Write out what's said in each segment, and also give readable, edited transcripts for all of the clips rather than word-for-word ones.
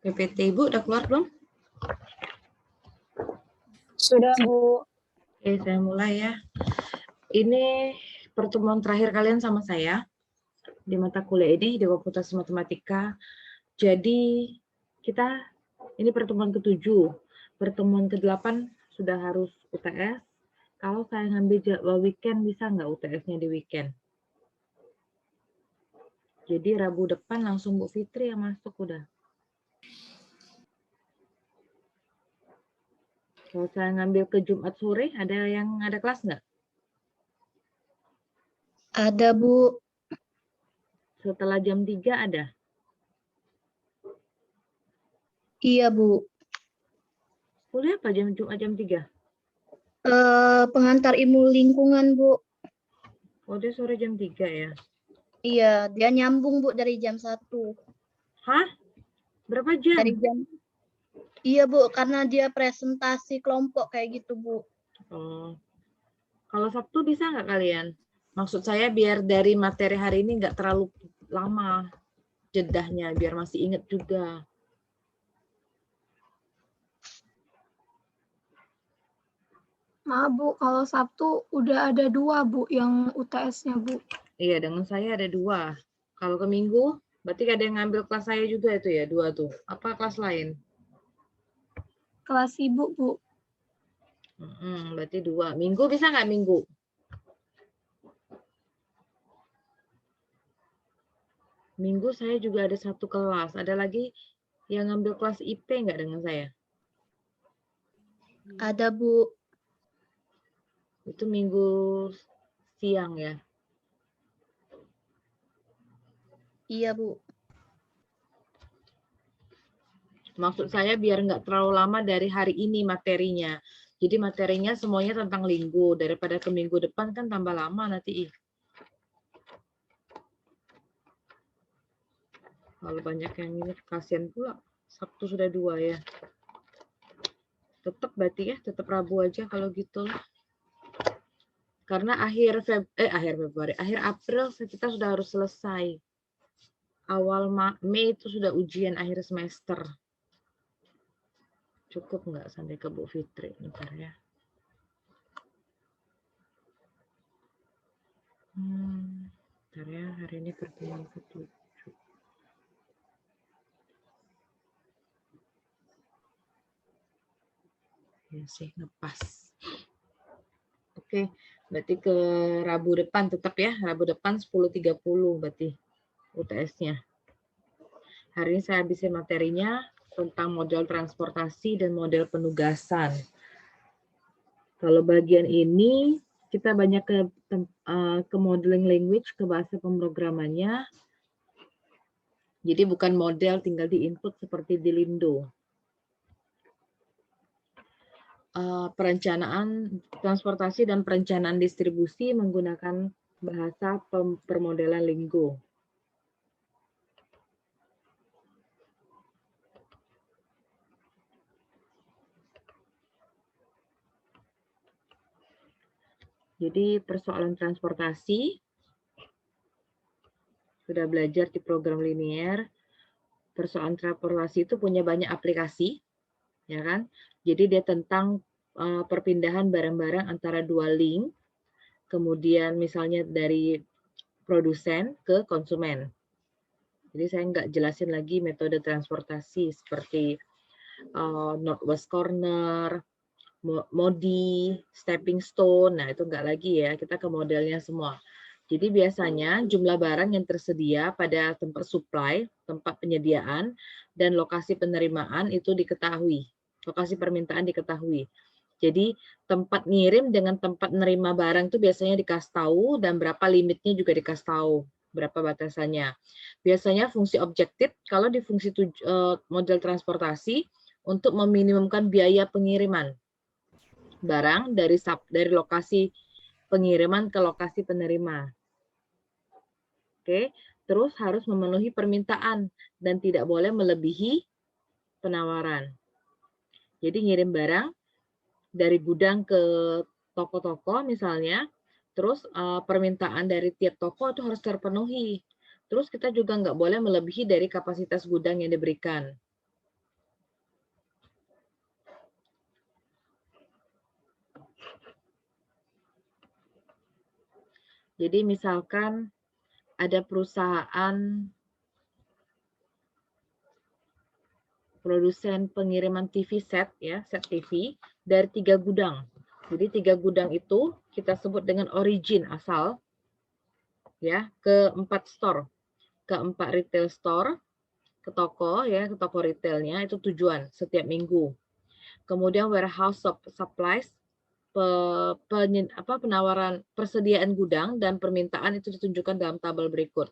PPT Ibu udah keluar belum? Sudah, Bu. Oke, saya mulai ya. Ini pertemuan terakhir kalian sama saya di mata kuliah ini di Komputasi Matematika. Jadi ini pertemuan ke-7. Pertemuan ke-8 sudah harus UTS. Kalau saya ngambil jadwal weekend, bisa nggak UTS-nya di weekend? Jadi Rabu depan langsung Bu Fitri yang masuk udah. Kalau saya ngambil ke Jumat sore, ada kelas nggak? Ada, Bu. Setelah jam 3 ada? Iya, Bu. Kuliah apa Jumat jam 3? Pengantar ilmu lingkungan, Bu. Oh, dia sore jam 3 ya? Iya, dia nyambung, Bu, dari jam 1. Hah? Berapa jam? Iya, Bu, karena dia presentasi kelompok kayak gitu, Bu. Oh. Kalau Sabtu bisa nggak kalian? Maksud saya biar dari materi hari ini nggak terlalu lama jedahnya, biar masih inget juga. Maaf, Bu, kalau Sabtu udah ada 2, Bu, yang UTS-nya, Bu. Iya, dengan saya ada 2. Kalau ke Minggu, berarti ada yang ngambil kelas saya juga itu ya, 2 tuh. Apa kelas lain? Kelas Ibu, Bu. Berarti 2. Minggu bisa nggak Minggu? Minggu saya juga ada 1 kelas. Ada lagi yang ngambil kelas IP nggak dengan saya? Ada, Bu. Itu Minggu siang ya? Iya, Bu. Maksud saya biar nggak terlalu lama dari hari ini materinya. Jadi materinya semuanya tentang linggo. Daripada ke minggu depan kan tambah lama nanti. Kalau banyak yang ini kasihan pula. Sabtu sudah 2 ya. Tetap berarti ya, tetap Rabu aja kalau gitu lah. Karena akhir April kita sudah harus selesai. Awal Mei itu sudah ujian akhir semester. Cukup nggak sampai ke Bu Fitri? Bentar ya. Bentar ya, hari ini pertemuan ke-7. Ya sih, ngepas. Oke, berarti ke Rabu depan tetap ya. Rabu depan 10.30 berarti UTS-nya. Hari ini saya habisin materinya tentang model transportasi dan model penugasan. Kalau bagian ini kita banyak ke modeling language, ke bahasa pemrogramannya. Jadi bukan model tinggal di input seperti di Lindo. Perencanaan transportasi dan perencanaan distribusi menggunakan bahasa permodelan Lingo. Jadi persoalan transportasi sudah belajar di program linear. Persoalan transportasi itu punya banyak aplikasi, ya kan? Jadi dia tentang perpindahan barang-barang antara 2 link, kemudian misalnya dari produsen ke konsumen. Jadi saya nggak jelasin lagi metode transportasi seperti Northwest Corner, Modi, Stepping Stone, nah itu enggak lagi ya, kita ke modelnya semua. Jadi biasanya jumlah barang yang tersedia pada tempat supply, tempat penyediaan, dan lokasi penerimaan itu diketahui, lokasi permintaan diketahui. Jadi tempat ngirim dengan tempat menerima barang itu biasanya dikasih tahu dan berapa limitnya juga dikasih tahu, berapa batasannya. Biasanya fungsi objektif kalau di fungsi model transportasi untuk meminimumkan biaya pengiriman barang dari lokasi pengiriman ke lokasi penerima. Oke, terus harus memenuhi permintaan dan tidak boleh melebihi penawaran. Jadi ngirim barang dari gudang ke toko-toko misalnya, terus permintaan dari tiap toko itu harus terpenuhi. Terus kita juga nggak boleh melebihi dari kapasitas gudang yang diberikan. Jadi misalkan ada perusahaan produsen pengiriman TV set, ya, set TV dari 3 gudang. Jadi 3 gudang itu kita sebut dengan origin asal, ya, ke 4 store, ke 4 retail store, ke toko, ya, ke toko retailnya itu tujuan setiap minggu. Kemudian warehouse supplies, penawaran persediaan gudang dan permintaan itu ditunjukkan dalam tabel berikut.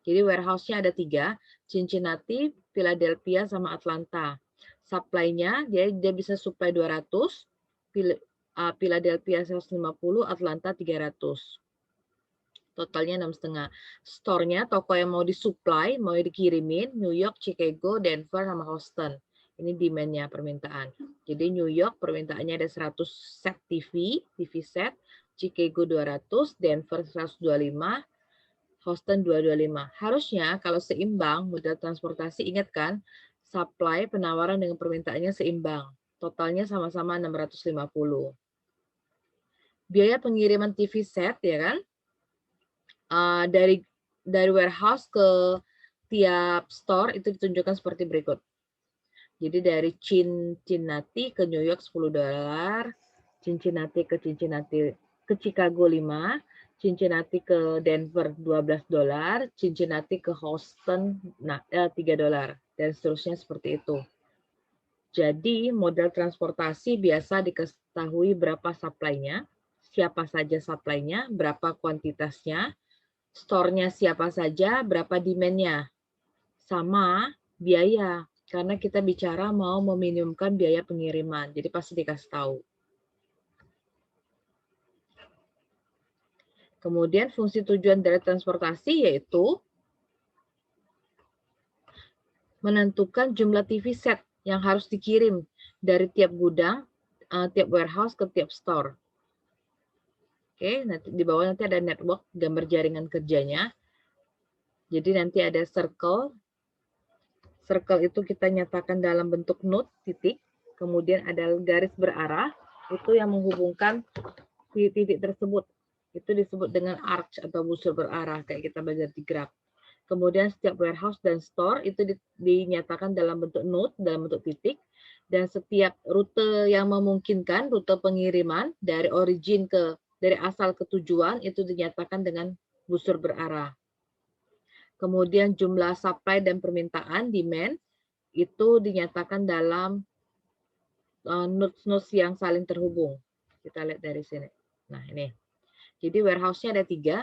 Jadi warehouse-nya ada 3, Cincinnati, Philadelphia, sama Atlanta. Supply-nya dia bisa supply 200, Philadelphia 150, Atlanta 300. Totalnya 6,5. Store-nya, toko yang mau disupply, mau dikirimin, New York, Chicago, Denver, sama Houston. Ini demand-nya, permintaan. Jadi New York permintaannya ada 100 set TV set, Chicago 200, Denver 125, Houston 225. Harusnya kalau seimbang modal transportasi, ingat kan, supply penawaran dengan permintaannya seimbang. Totalnya sama-sama 650. Biaya pengiriman TV set, ya kan, dari warehouse ke tiap store itu ditunjukkan seperti berikut. Jadi dari Cincinnati ke New York $10, Cincinnati ke Chicago 5, Cincinnati ke Denver $12, Cincinnati ke Houston $3, dan seterusnya seperti itu. Jadi modal transportasi biasa diketahui berapa supply-nya, siapa saja supply-nya, berapa kuantitasnya, store-nya siapa saja, berapa demand-nya, sama biaya. Karena kita bicara mau meminimumkan biaya pengiriman, jadi pasti dikasih tahu. Kemudian fungsi tujuan dari transportasi yaitu menentukan jumlah TV set yang harus dikirim dari tiap gudang, tiap warehouse ke tiap store. Oke, nanti di bawah nanti ada network, gambar jaringan kerjanya. Jadi nanti ada circle. Circle itu kita nyatakan dalam bentuk node, titik. Kemudian ada garis berarah, itu yang menghubungkan titik tersebut. Itu disebut dengan arch atau busur berarah, kayak kita belajar di graf. Kemudian setiap warehouse dan store itu dinyatakan dalam bentuk node, dalam bentuk titik. Dan setiap rute yang memungkinkan, rute pengiriman dari asal ke tujuan itu dinyatakan dengan busur berarah. Kemudian jumlah supply dan permintaan, demand, itu dinyatakan dalam nodes-nodes yang saling terhubung. Kita lihat dari sini. Nah, ini. Jadi warehouse-nya ada 3.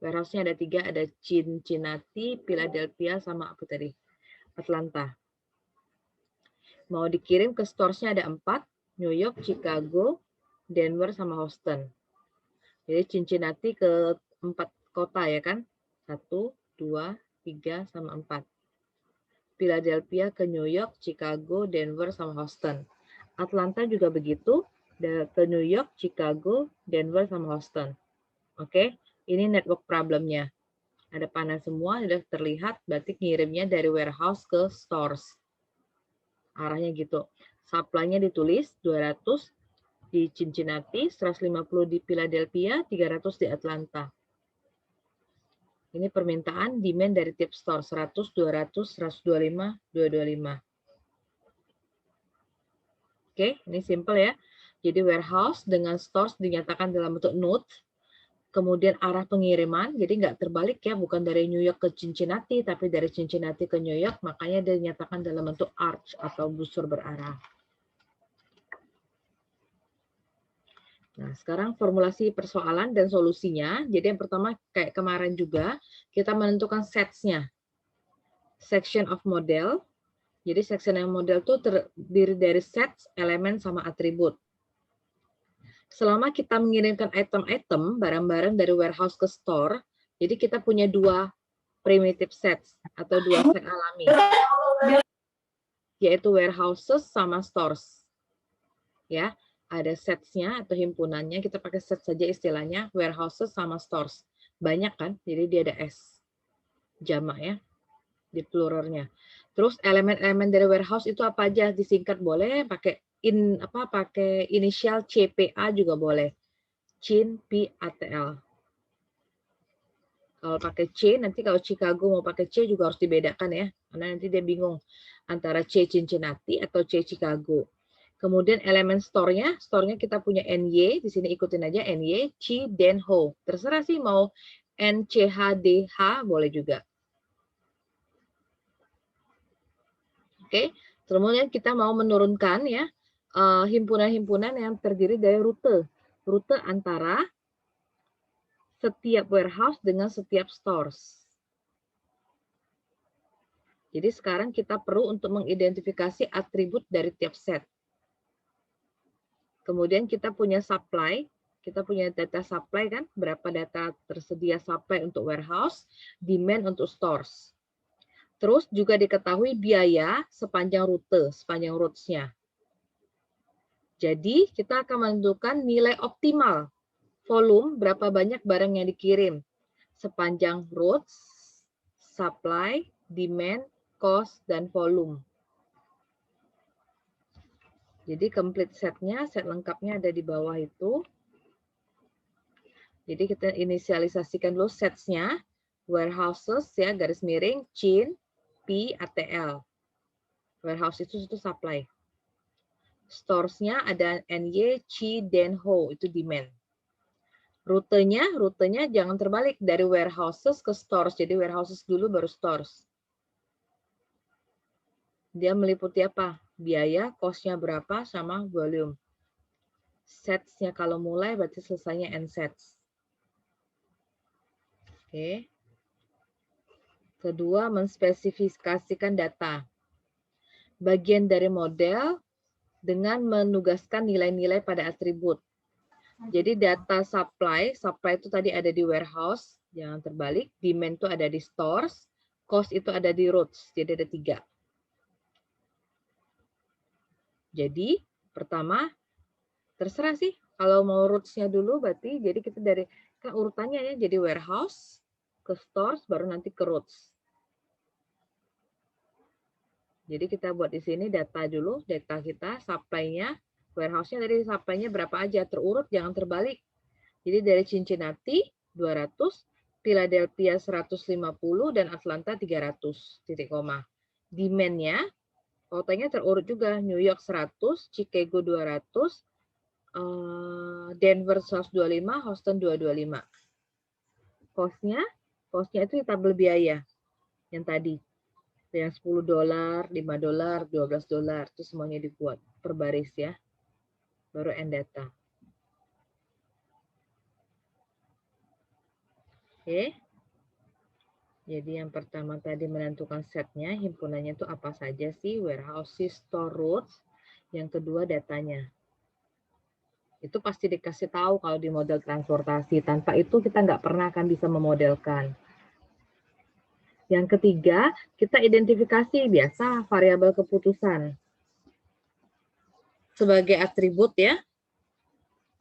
Warehouse-nya ada 3, ada Cincinnati, Philadelphia, sama apa tadi? Atlanta. Mau dikirim ke stores-nya ada 4, New York, Chicago, Denver, sama Houston. Jadi Cincinnati ke 4 kota, ya kan? 1, 2, 3, sama 4. Philadelphia ke New York, Chicago, Denver, sama Houston. Atlanta juga begitu, ke New York, Chicago, Denver, sama Houston. Oke, ini network problemnya. Ada panah semua, sudah terlihat, berarti ngirimnya dari warehouse ke stores. Arahnya gitu. Supply-nya ditulis 200 di Cincinnati, 150 di Philadelphia, 300 di Atlanta. Ini permintaan demand dari tiap store, 100, 200, 125, 225. Oke, ini simple ya. Jadi warehouse dengan stores dinyatakan dalam bentuk node. Kemudian arah pengiriman, jadi nggak terbalik ya, bukan dari New York ke Cincinnati, tapi dari Cincinnati ke New York, makanya dinyatakan dalam bentuk arch atau busur berarah. Nah, sekarang formulasi persoalan dan solusinya. Jadi yang pertama, kayak kemarin juga, kita menentukan sets-nya. Section of model. Jadi section of model itu terdiri dari sets, elemen, sama atribut. Selama kita mengirimkan item-item, barang-barang dari warehouse ke store, jadi kita punya 2 primitive sets atau 2 set alami, yaitu warehouses sama stores. Ya, ada sets-nya atau himpunannya, kita pakai set saja istilahnya, warehouses sama stores. Banyak kan, jadi dia ada S. Jamak ya, di pluralnya. Terus elemen-elemen dari warehouse itu apa aja? Disingkat boleh, pakai inisial CPA juga boleh. Cin, P, ATL. Kalau pakai C, nanti kalau Chicago mau pakai C juga harus dibedakan ya. Karena nanti dia bingung antara C Cincinnati atau C Chicago. Kemudian elemen store-nya kita punya NY, di sini ikutin aja NY, Chi, Den, Ho. Terserah sih mau NCHDH boleh juga. Oke, kemudian kita mau menurunkan ya himpunan-himpunan yang terdiri dari rute antara setiap warehouse dengan setiap stores. Jadi sekarang kita perlu untuk mengidentifikasi atribut dari tiap set. Kemudian kita punya supply, kita punya data supply kan, berapa data tersedia supply untuk warehouse, demand untuk stores. Terus juga diketahui biaya sepanjang rute, sepanjang routes-nya. Jadi kita akan menentukan nilai optimal volume, berapa banyak barang yang dikirim sepanjang routes, supply, demand, cost, dan volume. Jadi complete setnya, set lengkapnya ada di bawah itu. Jadi kita inisialisasikan dulu sets-nya, warehouses ya, garis miring, CHIN, P, ATL. Warehouse itu supply. Stores-nya ada NY, CHI, DEN, HO, itu demand. Rutenya jangan terbalik dari warehouses ke stores. Jadi warehouses dulu baru stores. Dia meliputi apa? Biaya, cost-nya berapa, sama volume. Sets-nya kalau mulai berarti selesainya end sets. Oke. Kedua, menspesifikasikan data. Bagian dari model dengan menugaskan nilai-nilai pada atribut. Jadi data supply itu tadi ada di warehouse, jangan terbalik. Demand itu ada di stores, cost itu ada di routes, jadi ada 3. Jadi pertama, terserah sih, kalau mau routes-nya dulu berarti, jadi kita dari, kan urutannya ya, jadi warehouse, ke stores, baru nanti ke routes. Jadi kita buat di sini data dulu, data kita, supply-nya, warehouse-nya dari supply-nya berapa aja, terurut, jangan terbalik. Jadi dari Cincinnati 200, Philadelphia 150, dan Atlanta 300, titik koma. Demand-nya, kotanya terurut juga, New York 100, Chicago 200, Denver 125, Houston 225. Cost-nya itu tabel biaya yang tadi. Yang $10, $5, $12, itu semuanya dibuat per baris ya. Baru end data. Oke. Jadi yang pertama tadi menentukan setnya, himpunannya itu apa saja sih, warehouses, store, routes. Yang kedua datanya. Itu pasti dikasih tahu kalau di model transportasi. Tanpa itu kita nggak pernah akan bisa memodelkan. Yang ketiga, kita identifikasi biasa variabel keputusan. Sebagai atribut ya,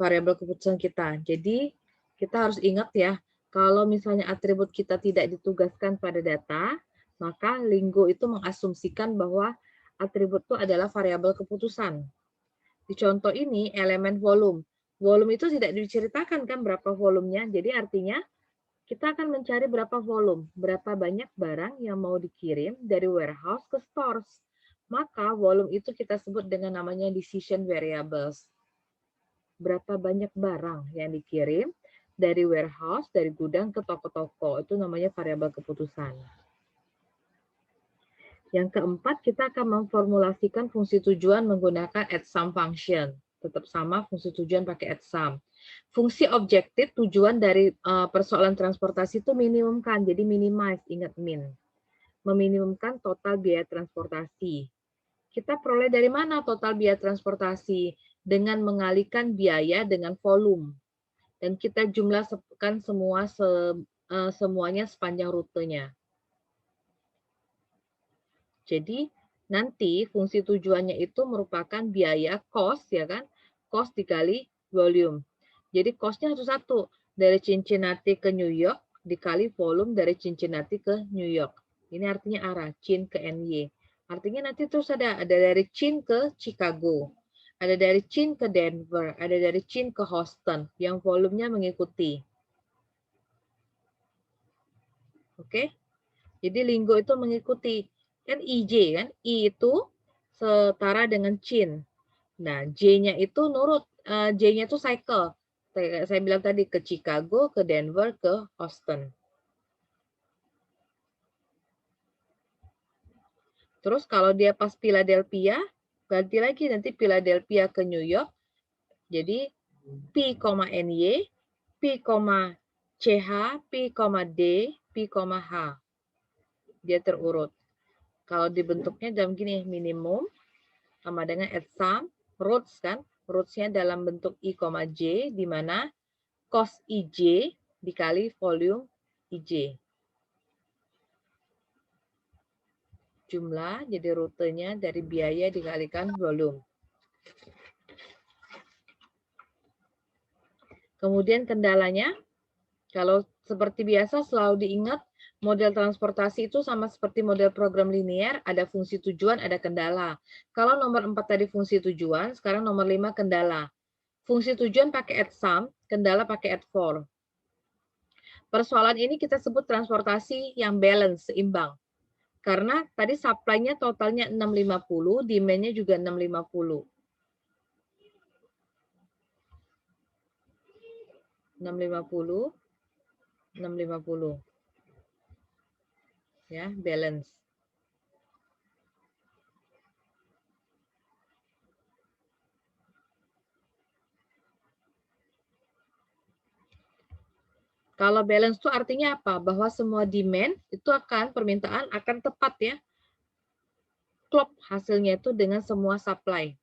variabel keputusan kita. Jadi kita harus ingat ya, kalau misalnya atribut kita tidak ditugaskan pada data, maka Linggo itu mengasumsikan bahwa atribut itu adalah variabel keputusan. Di contoh ini, elemen volume. Volume itu tidak diceritakan kan berapa volumenya, jadi artinya kita akan mencari berapa volume, berapa banyak barang yang mau dikirim dari warehouse ke stores. Maka volume itu kita sebut dengan namanya decision variables. Berapa banyak barang yang dikirim dari warehouse, dari gudang ke toko-toko. Itu namanya variabel keputusan. Yang keempat, kita akan memformulasikan fungsi tujuan menggunakan add-sum function. Tetap sama, fungsi tujuan pakai add-sum. Fungsi objektif, tujuan dari persoalan transportasi itu minimumkan. Jadi minimize, ingat min. Meminimumkan total biaya transportasi. Kita peroleh dari mana total biaya transportasi? Dengan mengalihkan biaya dengan volume. Dan kita jumlahkan semuanya sepanjang rutenya. Jadi nanti fungsi tujuannya itu merupakan biaya cost ya kan, cost dikali volume. Jadi cost-nya satu dari Cincinnati ke New York dikali volume dari Cincinnati ke New York. Ini artinya arah CHIN ke NY. Artinya nanti terus ada dari CHIN ke Chicago, ada dari CHIN ke Denver, ada dari CHIN ke Houston yang volumenya mengikuti. Oke. Jadi linggo itu mengikuti. Kan IJ kan, I itu setara dengan Chin. Nah, J-nya itu nurut, J-nya itu cycle. Saya bilang tadi ke Chicago, ke Denver, ke Houston. Terus kalau dia pas Philadelphia, ganti lagi nanti Philadelphia ke New York. Jadi P,NY, P,CH, P,D, P,H. Dia terurut. Kalau dibentuknya dalam gini, minimum sama dengan at sum, roots kan, roots-nya dalam bentuk I, J, di mana cost IJ dikali volume IJ. Jumlah, jadi rutenya dari biaya dikalikan volume. Kemudian kendalanya, kalau seperti biasa selalu diingat, model transportasi itu sama seperti model program linear, ada fungsi tujuan, ada kendala. Kalau nomor 4 tadi fungsi tujuan, sekarang nomor 5 kendala. Fungsi tujuan pakai at sum, kendala pakai at for. Persoalan ini kita sebut transportasi yang balance, seimbang. Karena tadi supply-nya totalnya 650, demand-nya juga 650. 650, 650. Ya, balance. Kalau balance itu artinya apa? Bahwa semua demand itu permintaan akan tepat ya. Klop hasilnya itu dengan semua supply.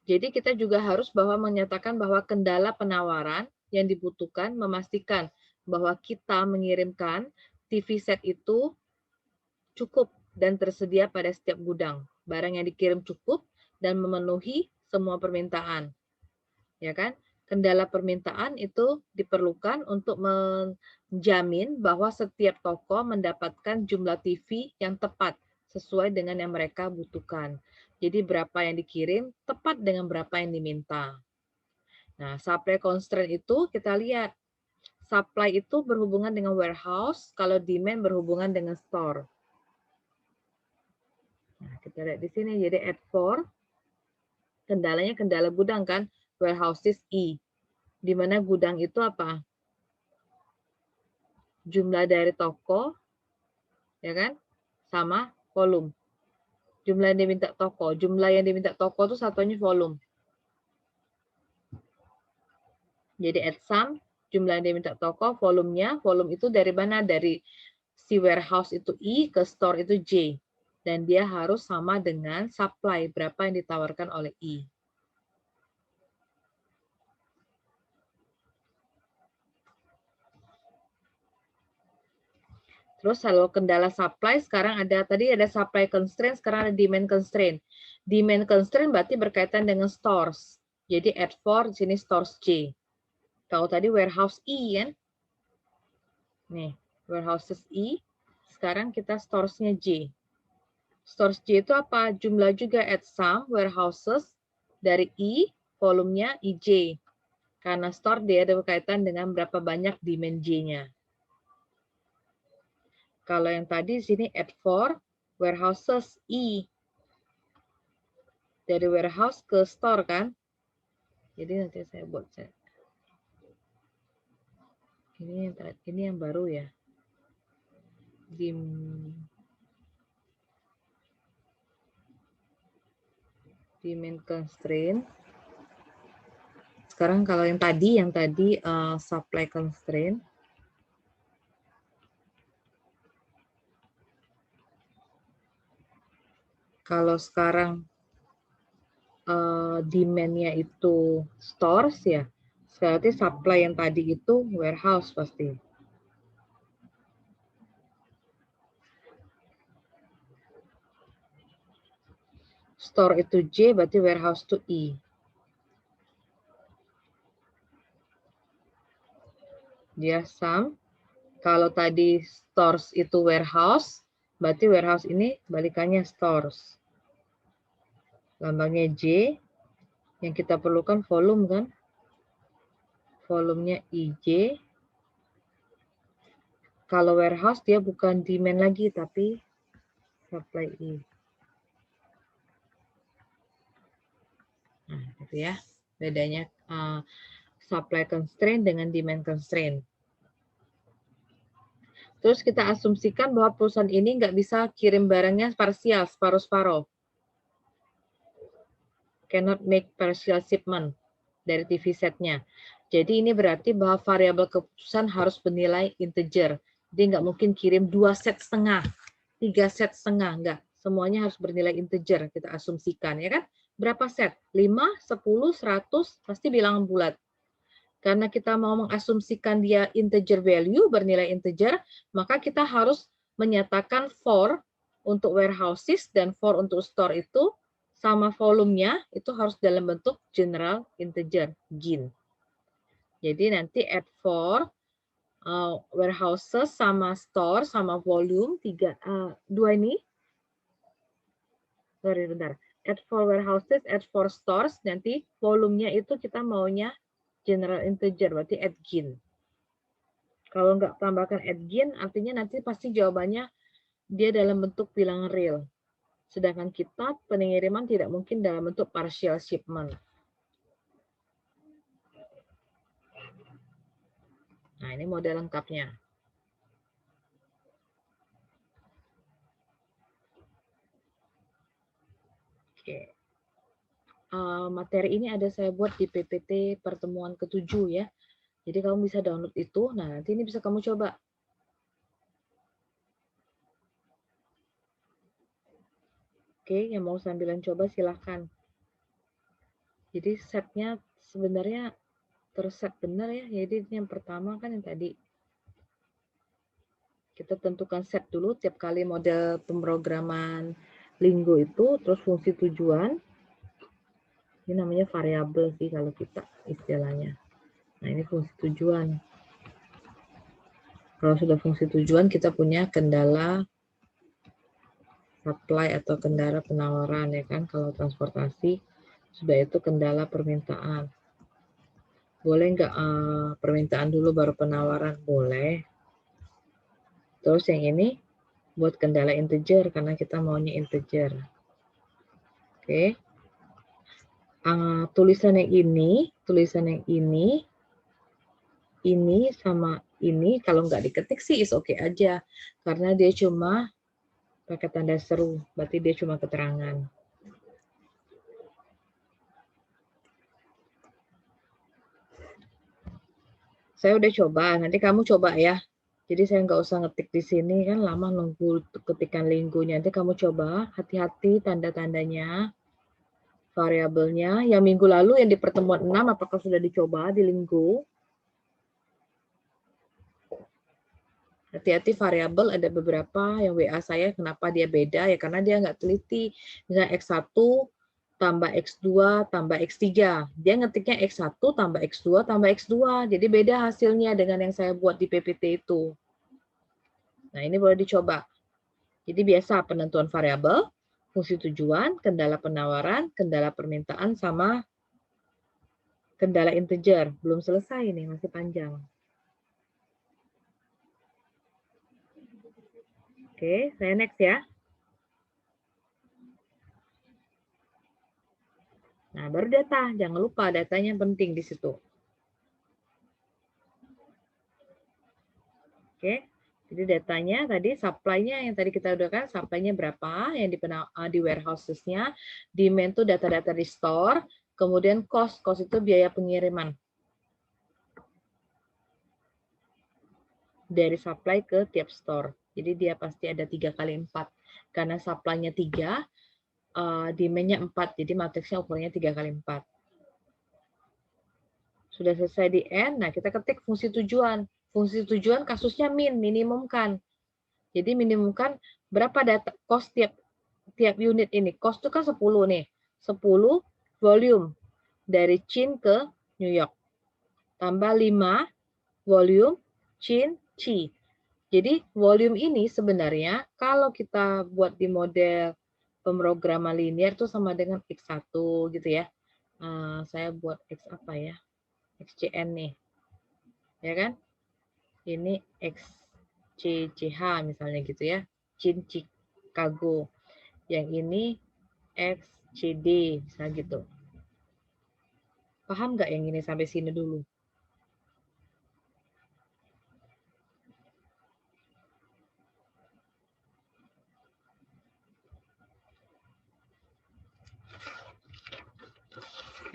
Jadi kita juga harus menyatakan bahwa kendala penawaran yang dibutuhkan memastikan bahwa kita mengirimkan TV set itu cukup dan tersedia pada setiap gudang. Barang yang dikirim cukup dan memenuhi semua permintaan. Ya kan? Kendala permintaan itu diperlukan untuk menjamin bahwa setiap toko mendapatkan jumlah TV yang tepat sesuai dengan yang mereka butuhkan. Jadi berapa yang dikirim tepat dengan berapa yang diminta. Nah, supply constraint itu kita lihat. Supply itu berhubungan dengan warehouse, kalau demand berhubungan dengan store. Nah, kita lihat di sini, jadi at for, kendalanya kendala gudang kan, warehouses I. Di mana gudang itu apa? Jumlah dari toko, ya kan? Sama volume. Jumlah yang diminta toko. Jumlah yang diminta toko itu satunya volume. Jadi at sum, jumlah yang diminta toko, volumenya, volume itu dari mana? Dari si warehouse itu I, ke store itu J. Dan dia harus sama dengan supply, berapa yang ditawarkan oleh I. Terus kalau kendala supply, sekarang tadi ada supply constraint, sekarang ada demand constraint. Demand constraint berarti berkaitan dengan stores. Jadi at for, di sini stores J. Kalau tadi warehouse I kan? Nih, warehouses I. Sekarang kita stores-nya J. Stores J itu apa? Jumlah juga at sum, warehouses, dari I, volumenya IJ. Karena store dia ada berkaitan dengan berapa banyak demand J-nya. Kalau yang tadi di sini at for, warehouses I. Dari warehouse ke store kan. Jadi nanti saya buat set. Ini yang baru ya. Demand constraint. Sekarang kalau yang tadi supply constraint. Kalau sekarang demand-nya itu stores ya, berarti supply yang tadi itu warehouse pasti. Store itu J, berarti warehouse itu I. Dia sum. Kalau tadi stores itu warehouse, berarti warehouse ini balikannya stores. Lambangnya J, yang kita perlukan volume kan. Volumenya IJ. Kalau warehouse dia bukan demand lagi, tapi supply E. Nah, itu ya bedanya supply constraint dengan demand constraint. Terus kita asumsikan bahwa perusahaan ini nggak bisa kirim barangnya parsial, separuh-separuh. Cannot make partial shipment dari TV setnya. Jadi ini berarti bahwa variabel keputusan harus bernilai integer. Dia nggak mungkin kirim 2 set setengah, 3 set setengah, nggak. Semuanya harus bernilai integer, kita asumsikan, ya kan? Berapa set? 5, 10, 100, pasti bilangan bulat. Karena kita mau mengasumsikan dia integer value, bernilai integer, maka kita harus menyatakan for untuk warehouses dan for untuk store itu sama volumenya itu harus dalam bentuk general integer, GIN. Jadi nanti add for warehouses sama store sama volume, dua ini. Sorry, bentar. Add for warehouses, add for stores, nanti volumenya itu kita maunya general integer, berarti add GIN. Kalau nggak tambahkan add GIN, artinya nanti pasti jawabannya dia dalam bentuk bilangan real. Sedangkan kita pengiriman tidak mungkin dalam bentuk partial shipment. Nah, ini model lengkapnya. Oke. Materi ini ada saya buat di PPT pertemuan ke-7 ya. Jadi kamu bisa download itu. Nah, nanti ini bisa kamu coba. Oke, yang mau sambilan coba silahkan. Jadi setnya sebenarnya terset benar ya. Jadi yang pertama kan yang tadi. Kita tentukan set dulu tiap kali model pemrograman Lingo itu, terus fungsi tujuan. Ini namanya variabel sih kalau kita istilahnya. Nah, ini fungsi tujuan. Kalau sudah fungsi tujuan, kita punya kendala supply atau kendala penawaran, ya kan? Kalau transportasi, sudah itu kendala permintaan. Boleh nggak permintaan dulu baru penawaran? Boleh. Terus yang ini buat kendala integer, karena kita maunya integer. Oke. Tulisan yang ini sama ini kalau nggak diketik sih is oke aja, karena dia cuma pakai tanda seru, berarti dia cuma keterangan. Saya udah coba, nanti kamu coba ya. Jadi saya nggak usah ngetik di sini kan lama nunggu ketikan linggunya. Nanti kamu coba, hati-hati tanda-tandanya, variabelnya. Yang minggu lalu yang di pertemuan 6, apakah sudah dicoba di linggo? Hati-hati variabel, ada beberapa yang WA saya, kenapa dia beda? Ya karena dia nggak teliti. Misalnya X1 tambah X2 tambah X3. Dia ngetiknya X1 tambah X2 tambah X2. Jadi beda hasilnya dengan yang saya buat di PPT itu. Nah, ini boleh dicoba. Jadi biasa penentuan variabel, fungsi tujuan, kendala penawaran, kendala permintaan, sama kendala integer. Belum selesai nih, masih panjang. Oke, saya next ya. Nah, baru data. Jangan lupa datanya penting di situ. Oke, jadi datanya tadi supply-nya yang tadi kita udah kan, supply-nya berapa yang di warehouses-nya, demand itu data-data di store, kemudian cost itu biaya pengiriman dari supply ke tiap store. Jadi dia pasti ada 3 kali 4. Karena supply-nya 3, demand-nya 4, jadi matriksnya ukurannya 3 kali 4. Sudah selesai di N, nah kita ketik fungsi tujuan. Fungsi tujuan kasusnya minimumkan. Jadi minimumkan berapa data cost tiap unit ini. Cost itu kan 10 nih. 10 volume dari Chin ke New York. Tambah 5 volume Chin Chi. Jadi volume ini sebenarnya kalau kita buat di model pemrograman linear itu sama dengan X1 gitu ya. Saya buat X apa ya? XCN nih. Ya kan? Ini X CCH misalnya gitu ya. Chin Chicago. Yang ini XCD, misalnya gitu. Paham nggak yang ini sampai sini dulu?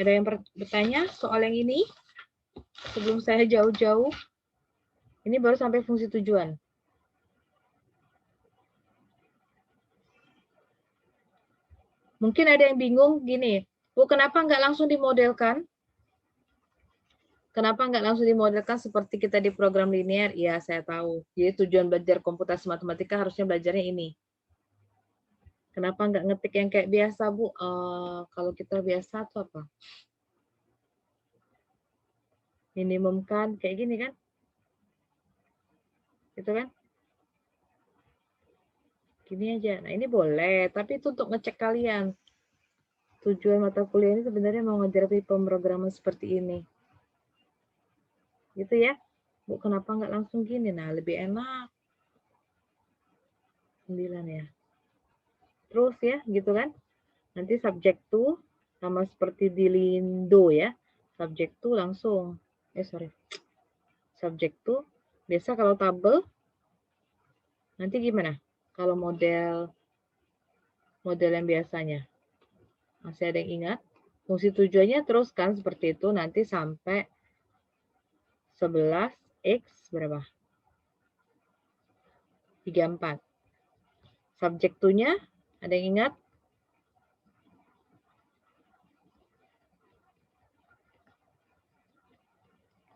Ada yang bertanya soal yang ini? Sebelum saya jauh-jauh. Ini baru sampai fungsi tujuan. Mungkin ada yang bingung gini, Bu, kenapa nggak langsung dimodelkan? Kenapa nggak langsung dimodelkan seperti kita di program linear? Iya, saya tahu. Jadi tujuan belajar komputasi matematika harusnya belajarnya ini. Kenapa nggak ngetik yang kayak biasa, Bu? Kalau kita biasa tuh apa? Minimum kan, kayak gini kan? Gitu kan? Gini aja. Nah, ini boleh, tapi itu untuk ngecek kalian. Tujuan mata kuliah ini sebenarnya mau ngajar pemrograman seperti ini. Gitu ya. Bu, kenapa nggak langsung gini? Nah, lebih enak. 9 ya. Terus ya, gitu kan. Nanti subjek tuh sama seperti di Lindo ya. Subjek tuh langsung. Subjek tuh biasa kalau tabel nanti gimana? Kalau model yang biasanya. Masih ada yang ingat? Fungsi tujuannya terus kan seperti itu nanti sampai 11x berapa? 34. Subjek tuh-nya ada yang ingat?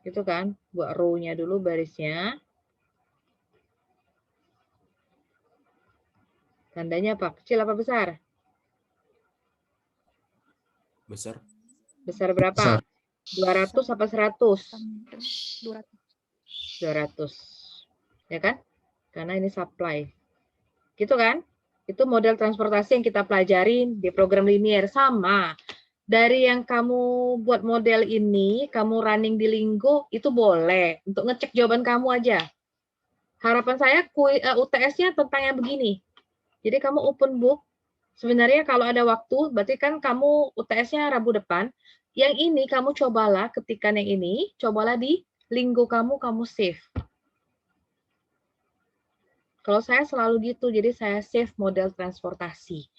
Itu kan, buat row-nya dulu barisnya. Tandanya apa? Kecil apa besar? Besar. Besar berapa? Besar. 200 apa 100? 200. 200. Ya kan? Karena ini supply. Gitu kan? Itu model transportasi yang kita pelajarin di program linear. Sama. Dari yang kamu buat model ini, kamu running di Linggo, itu boleh. Untuk ngecek jawaban kamu aja. Harapan saya UTS-nya tentang yang begini. Jadi kamu open book. Sebenarnya kalau ada waktu, berarti kan kamu UTS-nya Rabu depan. Yang ini kamu cobalah, ketikan yang ini, cobalah di Linggo kamu save. Kalau saya selalu gitu, jadi saya save model transportasi.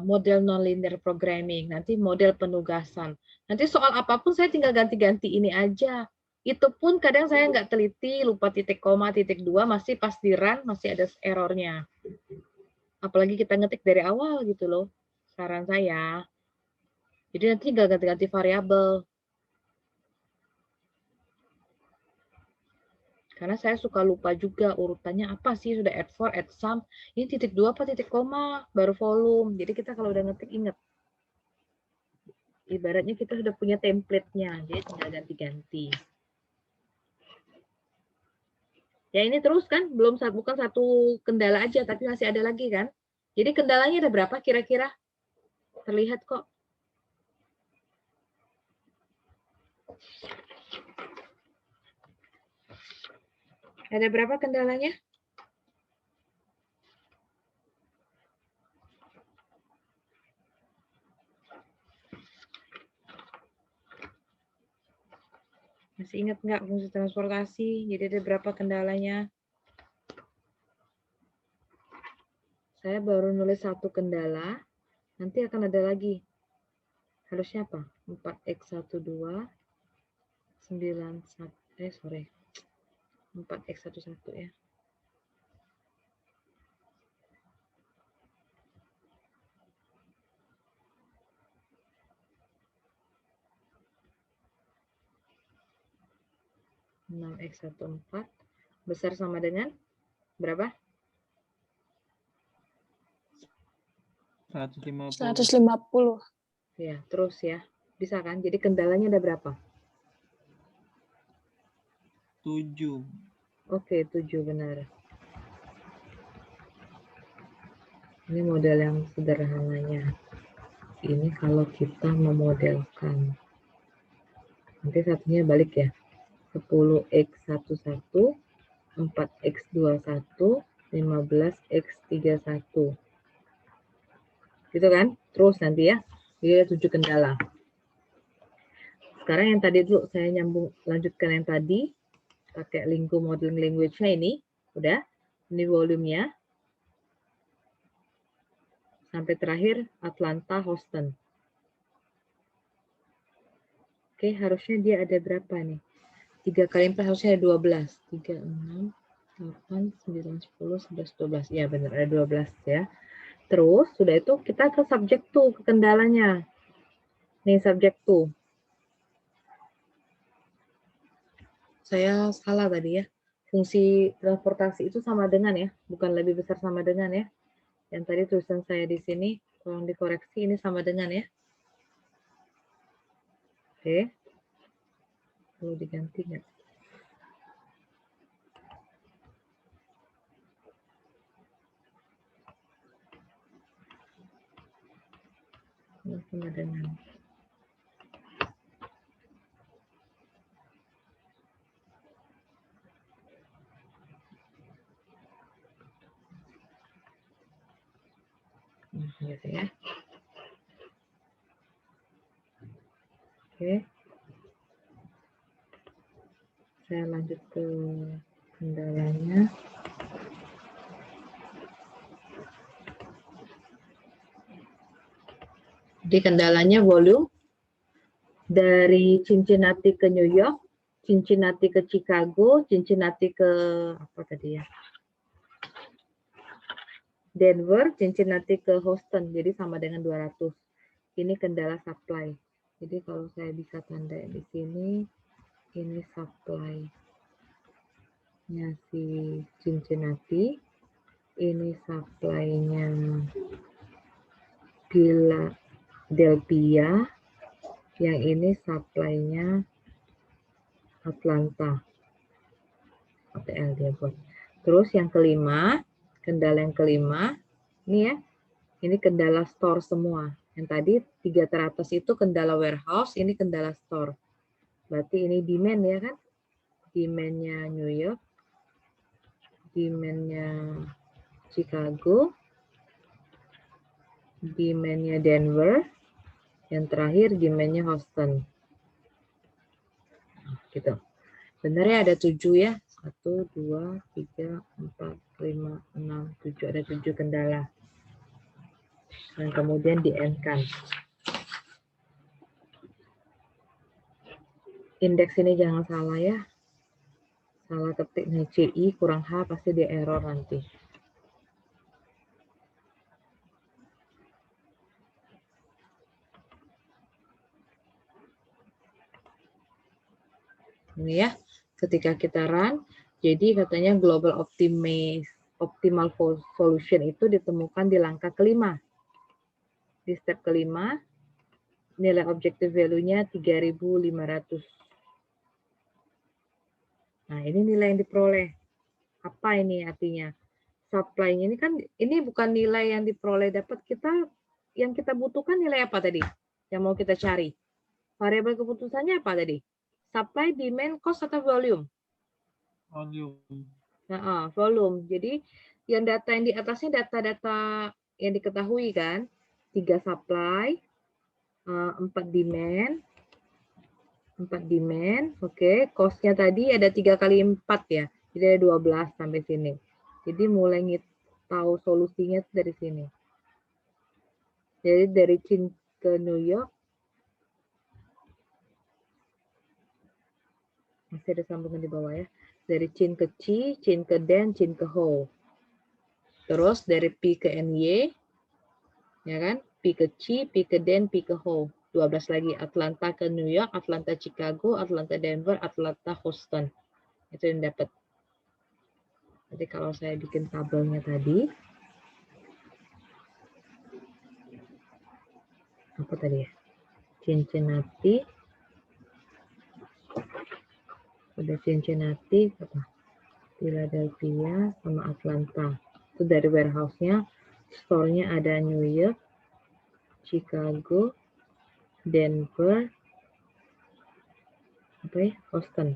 Model nonlinear programming, nanti model penugasan. Nanti soal apapun saya tinggal ganti-ganti ini aja. Itu pun kadang saya nggak teliti, lupa titik koma, titik 2, masih pas di run, masih ada errornya. Apalagi kita ngetik dari awal gitu loh, saran saya. Jadi nanti tinggal ganti-ganti variabel. Karena saya suka lupa juga urutannya apa sih, sudah add for, add sum, ini titik 2 apa titik koma, baru volume. Jadi kita kalau udah ngetik ingat. Ibaratnya kita sudah punya template-nya, jadi tinggal ganti-ganti. Ya ini terus kan, bukan satu kendala aja, tapi masih ada lagi kan. Jadi kendalanya ada berapa kira-kira? Terlihat kok. Ada berapa kendalanya? Masih ingat nggak fungsi transportasi? Jadi ada berapa kendalanya? Saya baru nulis satu kendala, nanti akan ada lagi. Harusnya apa? 4x12, 4x11 ya. (6x14) besar sama dengan berapa? 150. Ya, terus ya. Bisa kan? Jadi kendalanya ada berapa? 7. Oke, 7 benar. Ini model yang sederhananya. Ini kalau kita memodelkan. Nanti satunya balik ya. 10x11 4X21, 15X31. Gitu kan? Terus nanti ya, jadi ada 7 kendala. Sekarang yang tadi dulu, saya lanjutkan yang tadi, pakai Linggo modeling language-nya ini, udah, ini volumenya, sampai terakhir Atlanta, Houston. Oke, harusnya dia ada berapa nih? 3 kali 4 harusnya ada 12. 3, 6, 8, 9, 10, 11, 12. Ya benar, ada 12 ya. Terus, sudah itu kita ke subject tuh, ke kendalanya. Nih, subject tuh. Saya salah tadi ya. Fungsi transportasi itu sama dengan ya, bukan lebih besar sama dengan ya. Yang tadi tulisan saya di sini, tolong dikoreksi, ini sama dengan ya. Oke. Perlu diganti nggak? Ini sama dengan. Gitu ya. Oke. Saya lanjut ke kendalanya. Jadi kendalanya volume dari Cincinnati ke New York, Cincinnati ke Chicago, Cincinnati ke apa tadi ya? Denver, Cincinnati ke Houston. Jadi sama dengan 200. Ini kendala supply. Jadi kalau saya bisa tanda di sini, ini supply-nya si Cincinnati, ini supply-nya Philadelphia, yang ini supply-nya Atlanta. ATL dia buat. Terus yang kelima, kendala yang kelima, ini ya, ini kendala store semua. Yang tadi 3 teratas itu kendala warehouse, ini kendala store. Berarti ini demand ya kan? Demand-nya New York, demand-nya Chicago, demand-nya Denver, yang terakhir demand-nya Houston. Gitu. Benar ya, ada 7 ya. 1, 2, 3, 4, 5, 6, 7. Ada 7 kendala. Dan kemudian di-end-kan. Indeks ini jangan salah ya. Salah ketik nih CI kurang H pasti dia error nanti. Ini ya, ketika kita run, jadi katanya global optimal solution itu ditemukan di langkah kelima. Di step kelima, nilai objective value-nya 3.500. Nah, ini nilai yang diperoleh. Apa ini artinya? Supply-nya ini kan, ini bukan nilai yang diperoleh dapat kita, yang kita butuhkan nilai apa tadi? Yang mau kita cari. Variabel keputusannya apa tadi? Supply, demand, cost, atau volume? Volume. Nah, volume. Jadi yang data yang di atasnya data-data yang diketahui kan. 3 supply, 4 demand. 4 demand, oke. Cost-nya tadi ada 3 kali 4 ya. Jadi ada 12 sampai sini. Jadi mulai tahu solusinya dari sini. Jadi dari Chin ke New York. Masih ada sambungan di bawah ya. Dari Chin ke Chi, Chin ke Den, Chin ke Ho. Terus dari P ke NY, ya kan? P ke Chi, P ke Den, P ke Ho. 12 lagi. Atlanta ke New York, Atlanta Chicago, Atlanta Denver, Atlanta Houston. Itu yang dapat. Jadi kalau saya bikin tabelnya tadi, apa tadi ya? Cincinnati, udah Cincinnati, apa? Philadelphia sama Atlanta. Itu dari warehouse-nya, store-nya ada New York, Chicago, Denver, apa ya? Houston.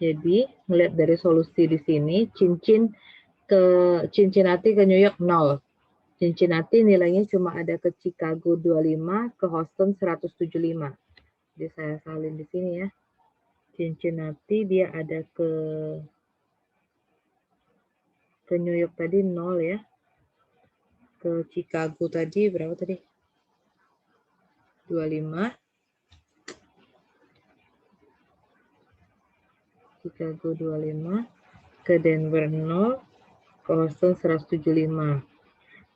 Jadi melihat dari solusi di sini, Cincinnati ke New York 0. Cincinnati nilainya cuma ada ke Chicago 25, ke Houston 175. Jadi saya salin di sini ya. Cincinnati dia ada ke New York tadi 0 ya. Ke Chicago tadi berapa tadi? 25. Chicago 25. Ke Denver 0. Ke Houston 175.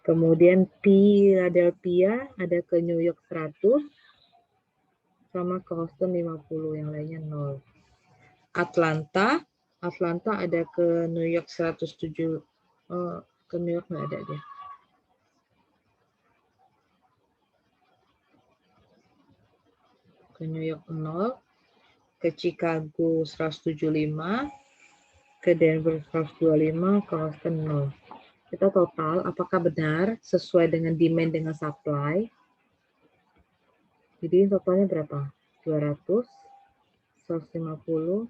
Kemudian Philadelphia ada ke New York 100. Sama ke Houston 50. Yang lainnya 0. Atlanta ada ke New York 107. Ke New York nggak ada dia. Ke New York 0, ke Chicago 175, ke Denver 125, ke Houston 0. Kita total apakah benar sesuai dengan demand dengan supply. Jadi totalnya berapa? 200, 150,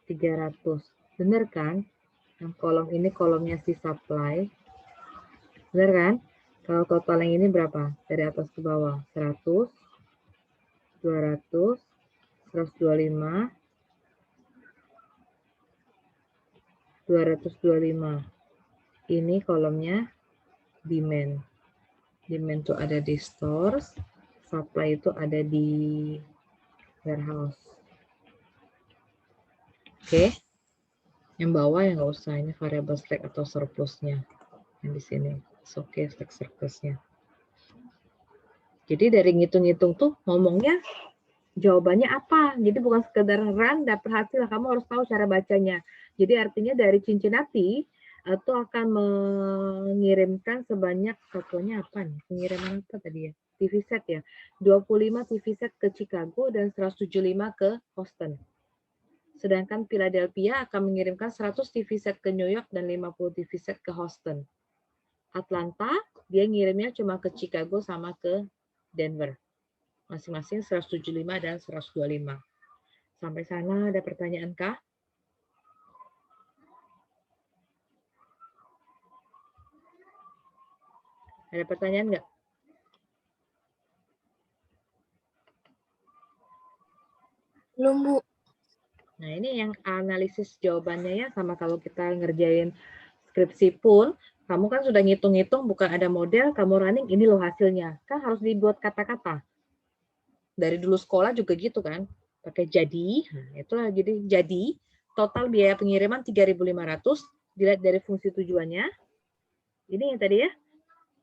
300. Benar kan? Yang kolom ini kolomnya si supply. Benar kan? Kalau total yang ini berapa? Dari atas ke bawah. 100, 200, 125, 225. Ini kolomnya demand. Demand itu ada di stores, supply itu ada di warehouse. Oke. Yang bawah yang nggak usah, ini variable slack atau surplusnya. Yang di sini. Oke, slack surplusnya. Jadi dari ngitung-ngitung tuh ngomongnya jawabannya apa. Jadi bukan sekedar run dapat hasil, kamu harus tahu cara bacanya. Jadi artinya dari Cincinnati itu akan mengirimkan sebanyak satuannya apa nih? Pengiriman apa tadi ya? TV set ya. 25 TV set ke Chicago dan 175 ke Houston. Sedangkan Philadelphia akan mengirimkan 100 TV set ke New York dan 50 TV set ke Houston. Atlanta dia ngirimnya cuma ke Chicago sama ke Denver. Masing-masing 175 dan 125. Sampai sana ada pertanyaan kah? Ada pertanyaan nggak? Belum, Bu. Nah, ini yang analisis jawabannya ya, sama kalau kita ngerjain skripsi pun, kamu kan sudah ngitung-ngitung, bukan ada model, kamu running, ini loh hasilnya. Kan harus dibuat kata-kata. Dari dulu sekolah juga gitu kan, pakai jadi, nah, itulah jadi total biaya pengiriman 3.500, dilihat dari fungsi tujuannya. Ini yang tadi ya,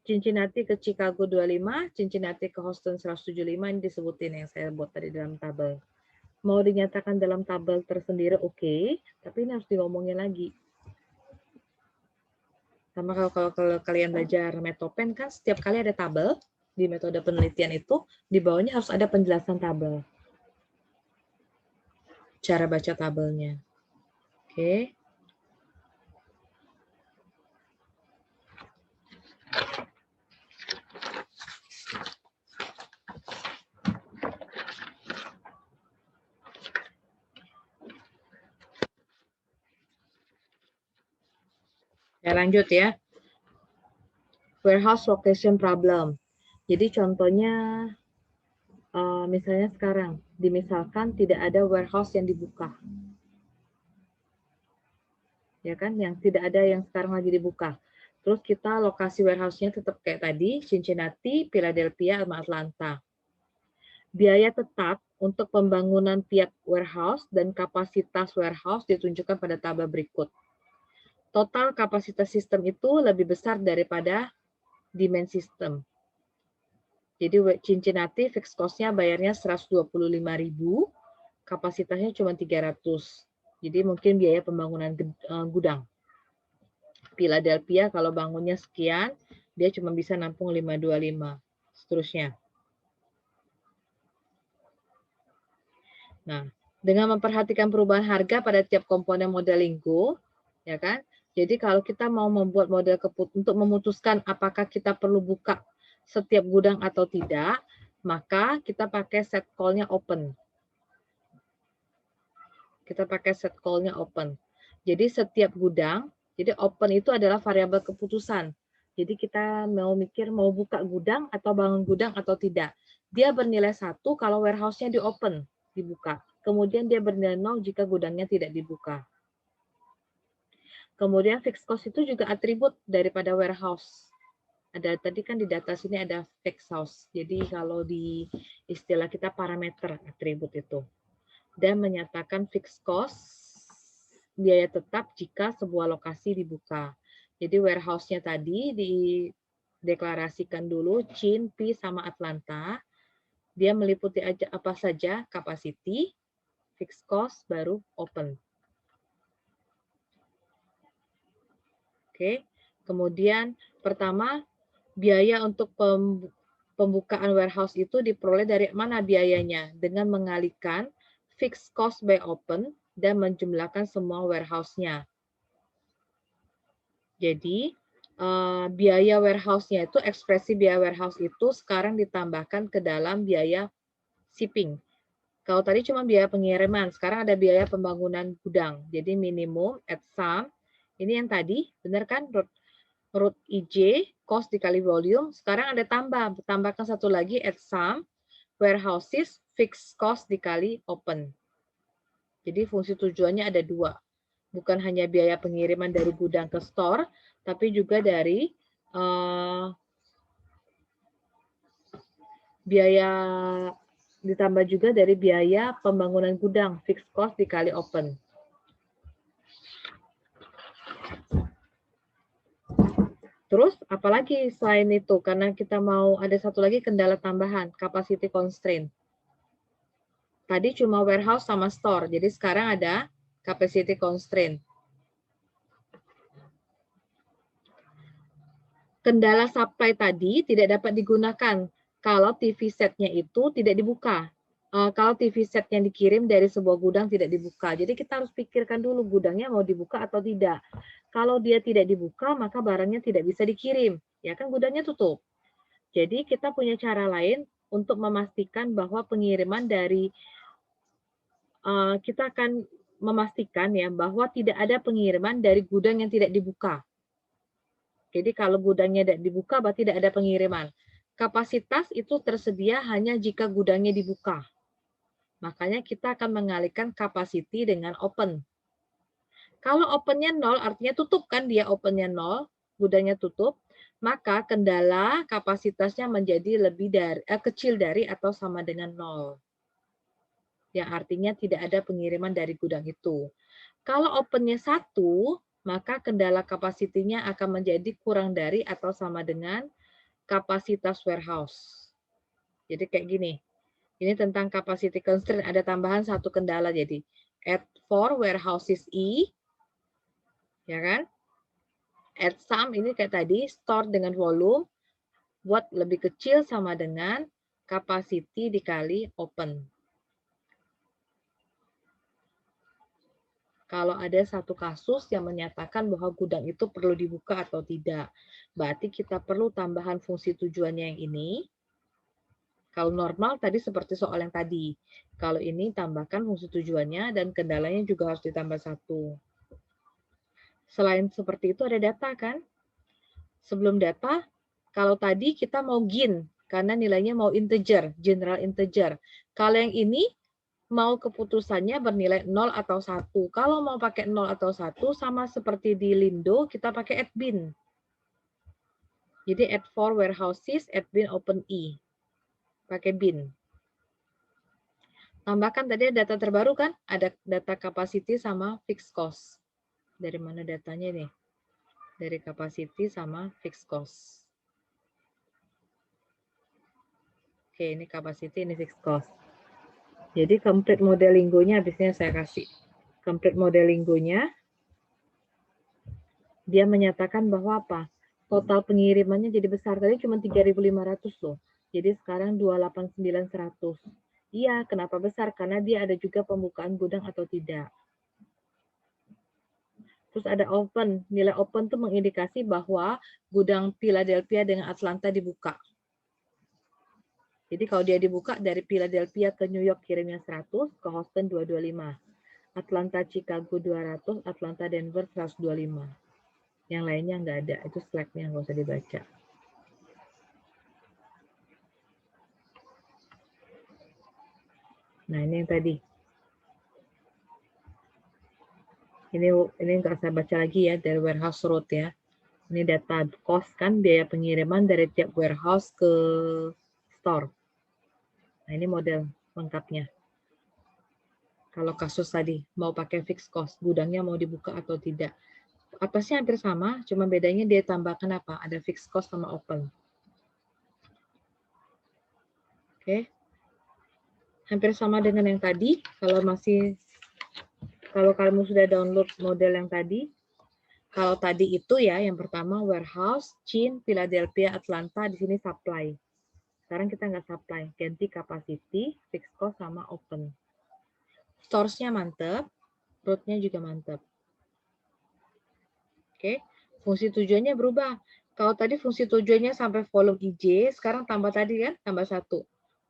Cincinnati ke Chicago 25, Cincinnati ke Houston 175, ini disebutin yang saya buat tadi dalam tabel. Mau dinyatakan dalam tabel tersendiri oke, tapi ini harus diomongin lagi. Sama kalau kalian belajar Metopen kan setiap kali ada tabel di metode penelitian itu, di bawahnya harus ada penjelasan tabel. Cara baca tabelnya. Oke. Ya, lanjut ya. Warehouse location problem. Jadi contohnya, misalnya sekarang, dimisalkan tidak ada warehouse yang dibuka. Ya kan, yang tidak ada yang sekarang lagi dibuka. Terus kita lokasi warehouse-nya tetap kayak tadi, Cincinnati, Philadelphia, sama Atlanta. Biaya tetap untuk pembangunan tiap warehouse dan kapasitas warehouse ditunjukkan pada tabel berikut. Total kapasitas sistem itu lebih besar daripada demand system. Jadi Cincinnati fixed cost-nya bayarnya 125.000, kapasitasnya cuma 300. Jadi mungkin biaya pembangunan gudang. Philadelphia kalau bangunnya sekian, dia cuma bisa nampung 525, seterusnya. Nah, dengan memperhatikan perubahan harga pada tiap komponen model Linggo, ya kan? Jadi kalau kita mau membuat model untuk memutuskan apakah kita perlu buka setiap gudang atau tidak, maka kita pakai set call-nya open. Kita pakai set call-nya open. Jadi setiap gudang, jadi open itu adalah variabel keputusan. Jadi kita mau mikir mau buka gudang atau bangun gudang atau tidak. Dia bernilai 1 kalau warehouse-nya di open, dibuka. Kemudian dia bernilai 0 jika gudangnya tidak dibuka. Kemudian fixed cost itu juga atribut daripada warehouse. Ada tadi kan di data sini ada fixed house. Jadi kalau di istilah kita parameter atribut itu. Dan menyatakan fixed cost biaya tetap jika sebuah lokasi dibuka. Jadi warehouse-nya tadi dideklarasikan dulu Chin, P sama Atlanta. Dia meliputi apa saja capacity, fixed cost baru open. Oke, kemudian pertama biaya untuk pembukaan warehouse itu diperoleh dari mana biayanya? Dengan mengalihkan fixed cost by open dan menjumlahkan semua warehouse-nya. Jadi biaya warehouse-nya itu, ekspresi biaya warehouse itu sekarang ditambahkan ke dalam biaya shipping. Kalau tadi cuma biaya pengiriman, sekarang ada biaya pembangunan gudang. Jadi minimum at sum. Ini yang tadi, benar kan? Root IJ, cost dikali volume. Sekarang ada tambahkan satu lagi at sum, warehouses, fixed cost dikali open. Jadi fungsi tujuannya ada 2. Bukan hanya biaya pengiriman dari gudang ke store, tapi juga dari biaya ditambah juga dari biaya pembangunan gudang, fixed cost dikali open. Terus apalagi selain itu, karena kita mau ada satu lagi kendala tambahan, capacity constraint. Tadi cuma warehouse sama store, jadi sekarang ada capacity constraint. Kendala supply tadi tidak dapat digunakan kalau TV setnya itu tidak dibuka. Kalau TV set yang dikirim dari sebuah gudang tidak dibuka. Jadi kita harus pikirkan dulu gudangnya mau dibuka atau tidak. Kalau dia tidak dibuka, maka barangnya tidak bisa dikirim. Ya kan gudangnya tutup. Jadi kita punya cara lain untuk memastikan bahwa pengiriman dari kita akan memastikan ya bahwa tidak ada pengiriman dari gudang yang tidak dibuka. Jadi kalau gudangnya tidak dibuka, berarti tidak ada pengiriman. Kapasitas itu tersedia hanya jika gudangnya dibuka. Makanya kita akan mengalihkan capacity dengan open. Kalau opennya 0, artinya tutup kan dia opennya 0, gudangnya tutup, maka kendala kapasitasnya menjadi kecil dari atau sama dengan 0. Yang artinya tidak ada pengiriman dari gudang itu. Kalau opennya 1, maka kendala kapasitinya akan menjadi kurang dari atau sama dengan kapasitas warehouse. Jadi kayak gini. Ini tentang capacity constraint, ada tambahan satu kendala jadi. At for warehouses E, ya kan? At sum ini kayak tadi, store dengan volume, buat lebih kecil sama dengan capacity dikali open. Kalau ada satu kasus yang menyatakan bahwa gudang itu perlu dibuka atau tidak, berarti kita perlu tambahan fungsi tujuannya yang ini. Kalau normal tadi seperti soal yang tadi. Kalau ini tambahkan fungsi tujuannya dan kendalanya juga harus ditambah 1. Selain seperti itu ada data kan? Sebelum data, kalau tadi kita mau GIN karena nilainya mau integer, general integer. Kalau yang ini mau keputusannya bernilai 0 atau 1. Kalau mau pakai 0 atau 1 sama seperti di Lindo kita pakai add bin. Jadi add for warehouses, add bin open E. Pakai bin. Tambahkan tadi data terbaru kan? Ada data capacity sama fixed cost. Dari mana datanya nih? Dari capacity sama fixed cost. Oke, ini capacity, ini fixed cost. Jadi complete modeling-nya habisnya saya kasih. Complete modeling-nya dia menyatakan bahwa apa? Total pengirimannya jadi besar. Tadi cuma 3.500 loh. Jadi sekarang 289.100. Iya, kenapa besar? Karena dia ada juga pembukaan gudang atau tidak. Terus ada open. Nilai open itu mengindikasi bahwa gudang Philadelphia dengan Atlanta dibuka. Jadi kalau dia dibuka dari Philadelphia ke New York kirimnya 100, ke Houston 225. Atlanta Chicago 200, Atlanta Denver 125. Yang lainnya nggak ada, itu slide-nya nggak usah dibaca. Nah, ini yang tadi. Ini nggak usah baca lagi ya, dari warehouse road ya. Ini data cost kan, biaya pengiriman dari tiap warehouse ke store. Nah, ini model lengkapnya. Kalau kasus tadi, mau pakai fixed cost, gudangnya mau dibuka atau tidak. Atasnya hampir sama, cuma bedanya dia tambahkan apa? Ada fixed cost sama open. Oke. Hampir sama dengan yang tadi. Kalau kamu sudah download model yang tadi, kalau tadi itu ya, yang pertama warehouse, Chin, Philadelphia, Atlanta, di sini supply. Sekarang kita nggak supply, ganti capacity, fixed cost sama open. Stores-nya mantep, road-nya juga mantep. Oke, fungsi tujuannya berubah. Kalau tadi fungsi tujuannya sampai volume IJ, sekarang tambah tadi kan, tambah 1.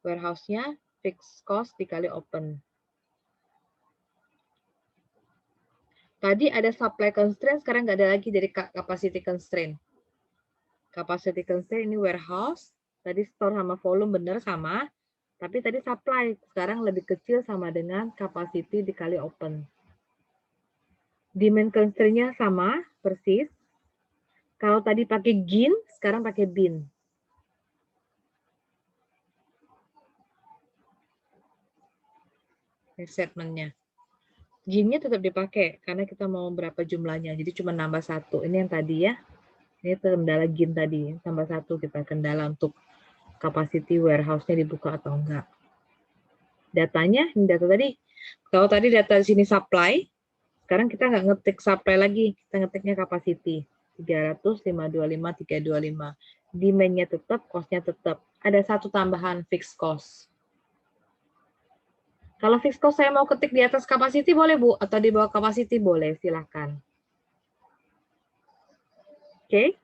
Warehouse-nya fixed cost dikali open. Tadi ada supply constraint, sekarang nggak ada lagi dari capacity constraint. Capacity constraint ini warehouse, tadi store sama volume benar sama, tapi tadi supply, sekarang lebih kecil sama dengan capacity dikali open. Demand constraint-nya sama, persis. Kalau tadi pakai GIN, sekarang pakai BIN. Statement-nya. GIN-nya tetap dipakai, karena kita mau berapa jumlahnya, jadi cuma nambah 1. Ini yang tadi ya, ini kendala GIN tadi, tambah 1 kita kendala untuk capacity warehouse-nya dibuka atau enggak. Datanya, ini data tadi. Kalau tadi data di sini supply, sekarang kita nggak ngetik supply lagi, kita ngetiknya capacity. 300, 525, 325. Demand-nya tetap, cost-nya tetap. Ada satu tambahan fixed cost. Kalau fixed cost saya mau ketik di atas capacity boleh Bu, atau di bawah capacity boleh, silahkan. Oke.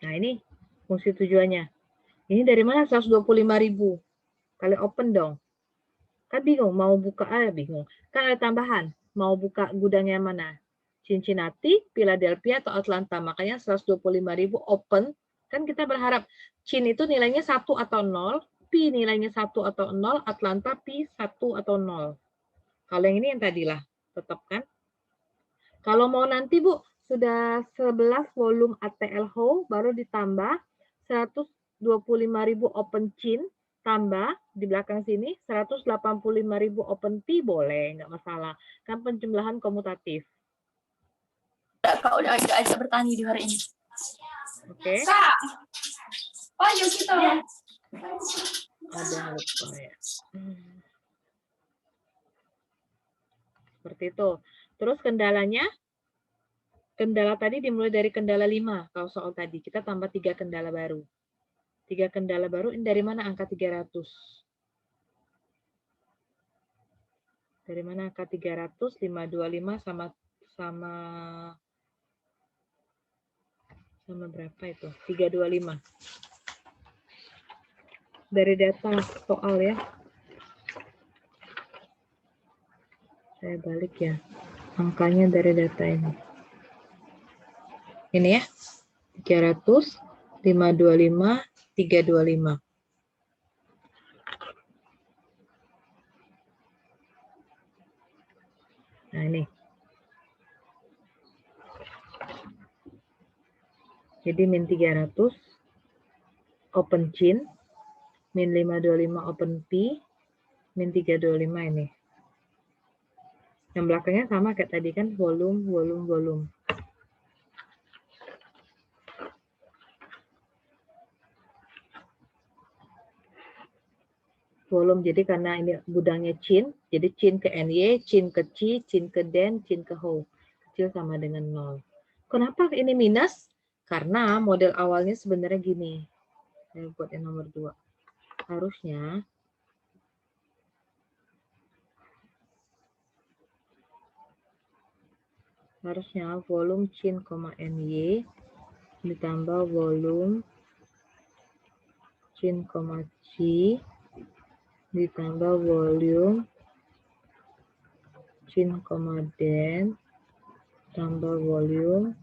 Nah ini fungsi tujuannya. Ini dari mana 125.000? Kali open dong. Kan bingung, mau buka, bingung. Kan ada tambahan, mau buka gudangnya mana? Cincinnati, Philadelphia, atau Atlanta. Makanya 125.000 open. Kan kita berharap Chin itu nilainya 1 atau 0, P nilainya 1 atau 0, Atlanta P 1 atau 0. Kalau yang ini yang tadilah, tetap kan? Kalau mau nanti Bu, sudah 11 volume ATL Ho, baru ditambah 125.000 open Chin, tambah di belakang sini 185.000 open P boleh, nggak masalah. Kan penjumlahan komutatif. Kak udah ajak bertani di hari ini. Oke. Kak, oh yuk kita. Ada lupa ya. Seperti itu. Terus kendalanya, kendala tadi dimulai dari kendala 5. Kalau soal tadi, kita tambah 3 kendala baru. 3 kendala baru, ini dari mana angka 300? Dari mana angka 300, 525 sama berapa itu? 325. Dari data soal ya. Saya balik ya. Angkanya dari data ini. Ini ya. 300, 525, 325. Nah ini. Jadi min 300, open Chin, min 525 open P, min 325 ini. Yang belakangnya sama kayak tadi kan, volume. Volume, jadi karena ini gudangnya Chin, jadi Chin ke NY, Chin ke Ci, Chin ke Den, Chin ke Ho. Kecil sama dengan 0. Kenapa ini minus? Karena model awalnya sebenarnya gini. Saya buat yang nomor 2. Harusnya volume Chin, NY ditambah volume Chin, Ci ditambah volume chin, den, tambah volume.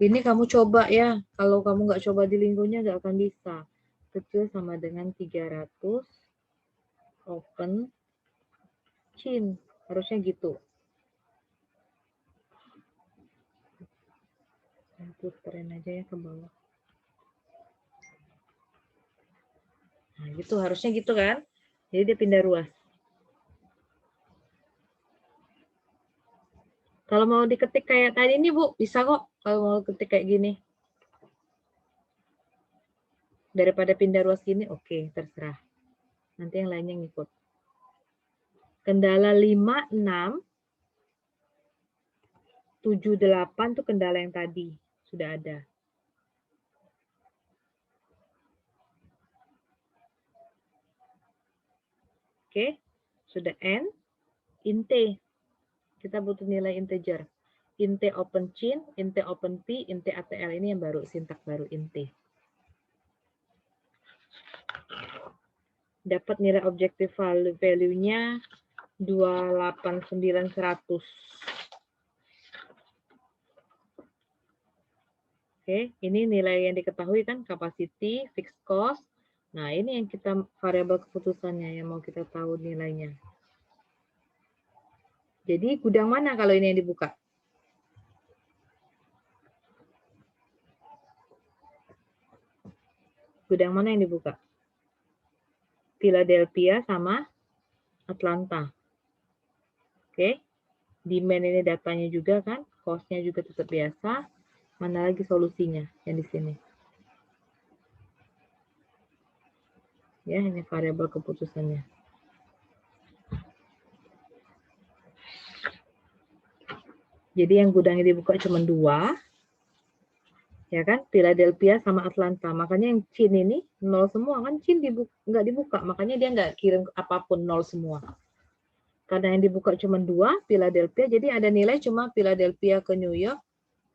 Ini kamu coba ya. Kalau kamu nggak coba di linggonya nggak akan bisa. Kecil sama dengan 300 open chin. Harusnya gitu. Puterin aja ya ke bawah. Nah, gitu harusnya gitu kan. Jadi dia pindah ruas. Kalau mau diketik kayak tadi ini, Bu, bisa kok. Kalau mau ketik kayak gini. Daripada pindah ruas gini, oke, terserah. Nanti yang lainnya ngikut. Kendala 5, 6, 7, 8 tuh kendala yang tadi. Sudah ada. Oke, sudah N. Int. Kita butuh nilai integer. Int open chin, int open p, int ATL. Ini yang baru, sintak baru int. Dapat nilai objective value-nya 289.100. Oke, ini nilai yang diketahui kan, capacity, fixed cost. Nah, ini yang kita variabel keputusannya yang mau kita tahu nilainya. Jadi gudang mana kalau ini yang dibuka? Gudang mana yang dibuka? Philadelphia sama Atlanta. Oke. Demand ini datanya juga kan, cost-nya juga tetap biasa. Mana lagi solusinya yang di sini? Ya, ini variabel keputusannya. Jadi yang gudangnya dibuka cuma 2. Ya kan? Philadelphia sama Atlanta. Makanya yang Chin ini 0 semua. Kan Chin nggak dibuka. Makanya dia nggak kirim apapun 0 semua. Karena yang dibuka cuma 2, Philadelphia. Jadi ada nilai cuma Philadelphia ke New York.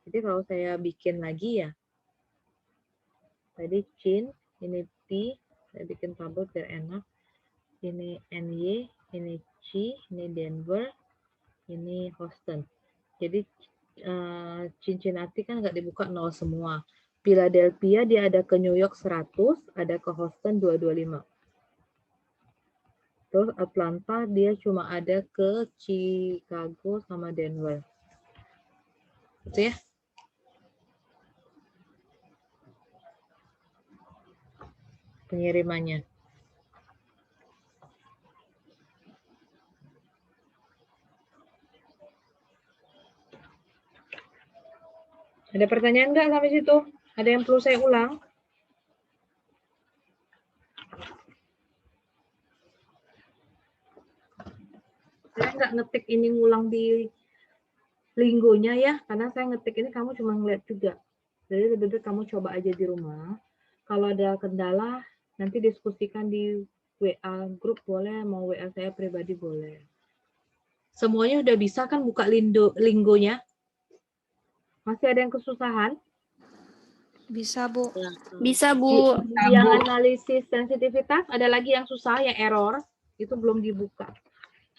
Jadi kalau saya bikin lagi ya. Tadi Chin, ini P. Saya bikin tabel biar enak. Ini NY, ini C, ini Denver, ini Houston. Jadi Cincinnati kan nggak dibuka 0 semua. Philadelphia dia ada ke New York 100, ada ke Houston 225. Terus Atlanta dia cuma ada ke Chicago sama Denver. Gitu ya. Pengirimannya. Ada pertanyaan nggak sampai situ? Ada yang perlu saya ulang? Saya nggak ngetik ini ngulang di linggonya ya, karena saya ngetik ini kamu cuma ngeliat juga. Jadi lebih baik kamu coba aja di rumah. Kalau ada kendala, nanti diskusikan di WA grup boleh, mau WA saya pribadi boleh. Semuanya udah bisa kan buka linggonya? Masih ada yang kesusahan? Bisa, Bu. Bisa, Bu. Yang analisis sensitivitas, ada lagi yang susah, yang error, itu belum dibuka.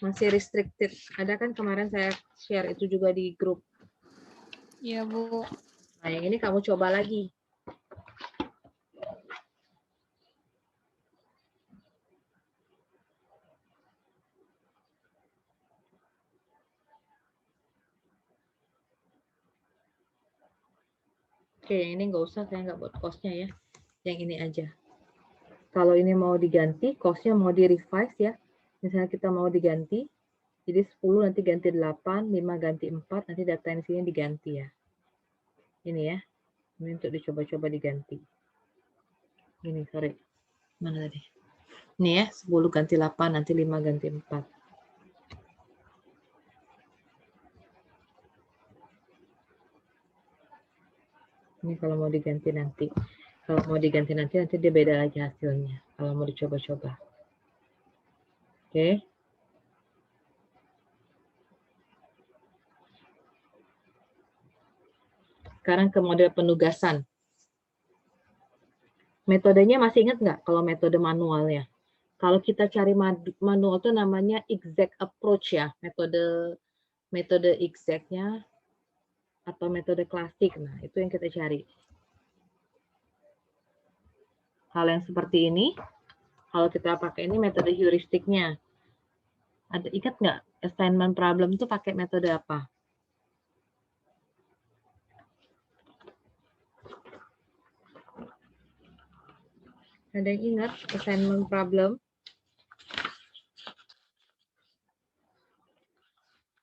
Masih restricted. Ada kan kemarin saya share itu juga di grup. Iya, Bu. Nah, yang ini kamu coba lagi. Oke, yang ini nggak usah, saya nggak buat cost-nya ya. Yang ini aja. Kalau ini mau diganti, cost-nya mau di-revise ya. Misalnya kita mau diganti, jadi 10 nanti ganti 8, 5 ganti 4, nanti data yang di sini diganti ya. Ini ya. Ini untuk dicoba-coba diganti. Ini, sorry. Mana tadi? Ini ya, 10 ganti 8, nanti 5 ganti 4. Ini kalau mau diganti nanti. Kalau mau diganti nanti dia beda lagi hasilnya. Kalau mau dicoba-coba. Oke. Sekarang ke model penugasan. Metodenya masih ingat nggak kalau metode manualnya? Kalau kita cari manual itu namanya exact approach ya, metode exactnya atau metode klasik. Nah, itu yang kita cari. Hal yang seperti ini, kalau kita pakai ini metode heuristiknya. Ada ingat nggak assignment problem itu pakai metode apa? Ada yang ingat assignment problem?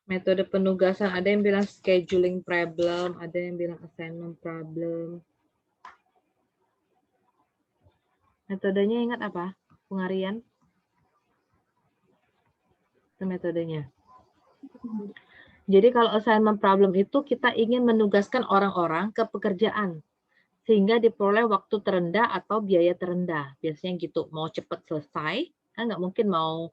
Metode penugasan, ada yang bilang scheduling problem, ada yang bilang assignment problem. Metodenya ingat apa? Pengarian? Itu metodenya. Jadi kalau assignment problem itu kita ingin menugaskan orang-orang ke pekerjaan sehingga diperoleh waktu terendah atau biaya terendah. Biasanya gitu, mau cepat selesai, kan nggak mungkin mau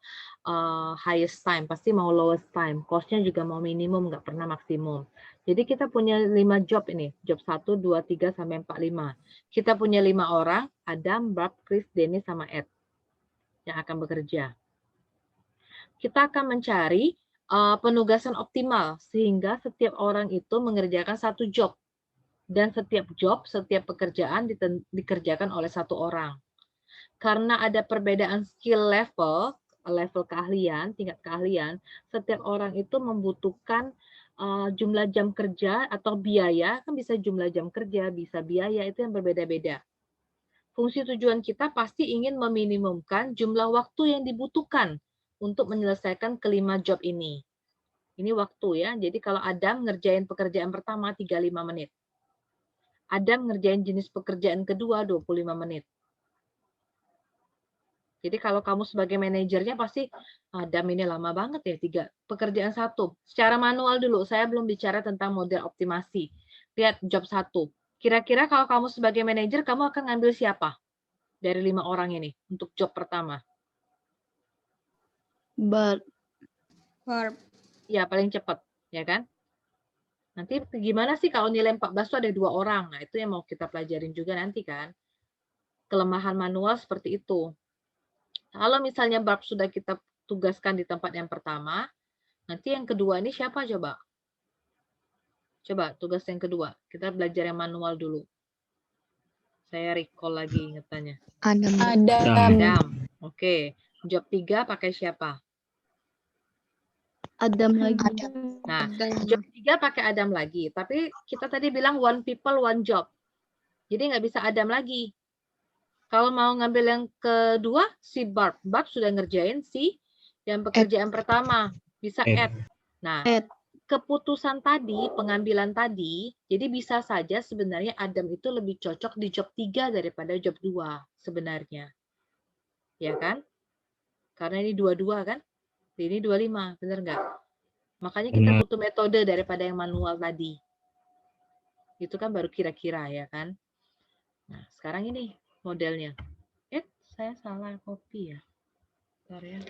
highest time, pasti mau lowest time. Cost-nya juga mau minimum, nggak pernah maksimum. Jadi kita punya 5 job ini, job 1, 2, 3, sampai 4, 5. Kita punya 5 orang, Adam, Barb, Chris, Denny, sama Ed yang akan bekerja. Kita akan mencari penugasan optimal sehingga setiap orang itu mengerjakan satu job. Dan setiap job, setiap pekerjaan dikerjakan oleh satu orang. Karena ada perbedaan skill level keahlian, tingkat keahlian, setiap orang itu membutuhkan jumlah jam kerja atau biaya, kan bisa jumlah jam kerja, bisa biaya, itu yang berbeda-beda. Fungsi tujuan kita pasti ingin meminimumkan jumlah waktu yang dibutuhkan untuk menyelesaikan kelima job ini. Ini waktu ya, jadi kalau Adam ngerjain pekerjaan pertama 35 menit. Adam ngerjain jenis pekerjaan kedua 25 menit. Jadi kalau kamu sebagai manajernya pasti, Adam ini lama banget ya, pekerjaan 1. Secara manual dulu, saya belum bicara tentang model optimasi. Lihat job 1. Kira-kira kalau kamu sebagai manajer, kamu akan ngambil siapa dari 5 orang ini untuk job pertama? Barb. Ya, paling cepat, ya kan? Nanti gimana sih kalau nilai 14 itu ada 2 orang? Nah, itu yang mau kita pelajarin juga nanti kan. Kelemahan manual seperti itu. Kalau misalnya Barb sudah kita tugaskan di tempat yang pertama, nanti yang kedua ini siapa coba? Coba tugas yang kedua. Kita belajar yang manual dulu. Saya recall lagi ingetannya. Adam. Oke. Job 3 pakai siapa? Adam lagi. Nah, job 3 pakai Adam lagi. Tapi kita tadi bilang one people, one job. Jadi nggak bisa Adam lagi. Kalau mau ngambil yang kedua, si Barb. Barb sudah ngerjain si yang pekerjaan pertama. Bisa Ed. Nah, keputusan tadi, pengambilan tadi, jadi bisa saja sebenarnya Adam itu lebih cocok di job 3 daripada job 2 sebenarnya. Ya kan? Karena ini 22 kan? Ini 25, benar nggak? Makanya kita butuh metode daripada yang manual tadi. Itu kan baru kira-kira ya kan? Nah, sekarang ini modelnya. Saya salah copy ya. Bentar ya.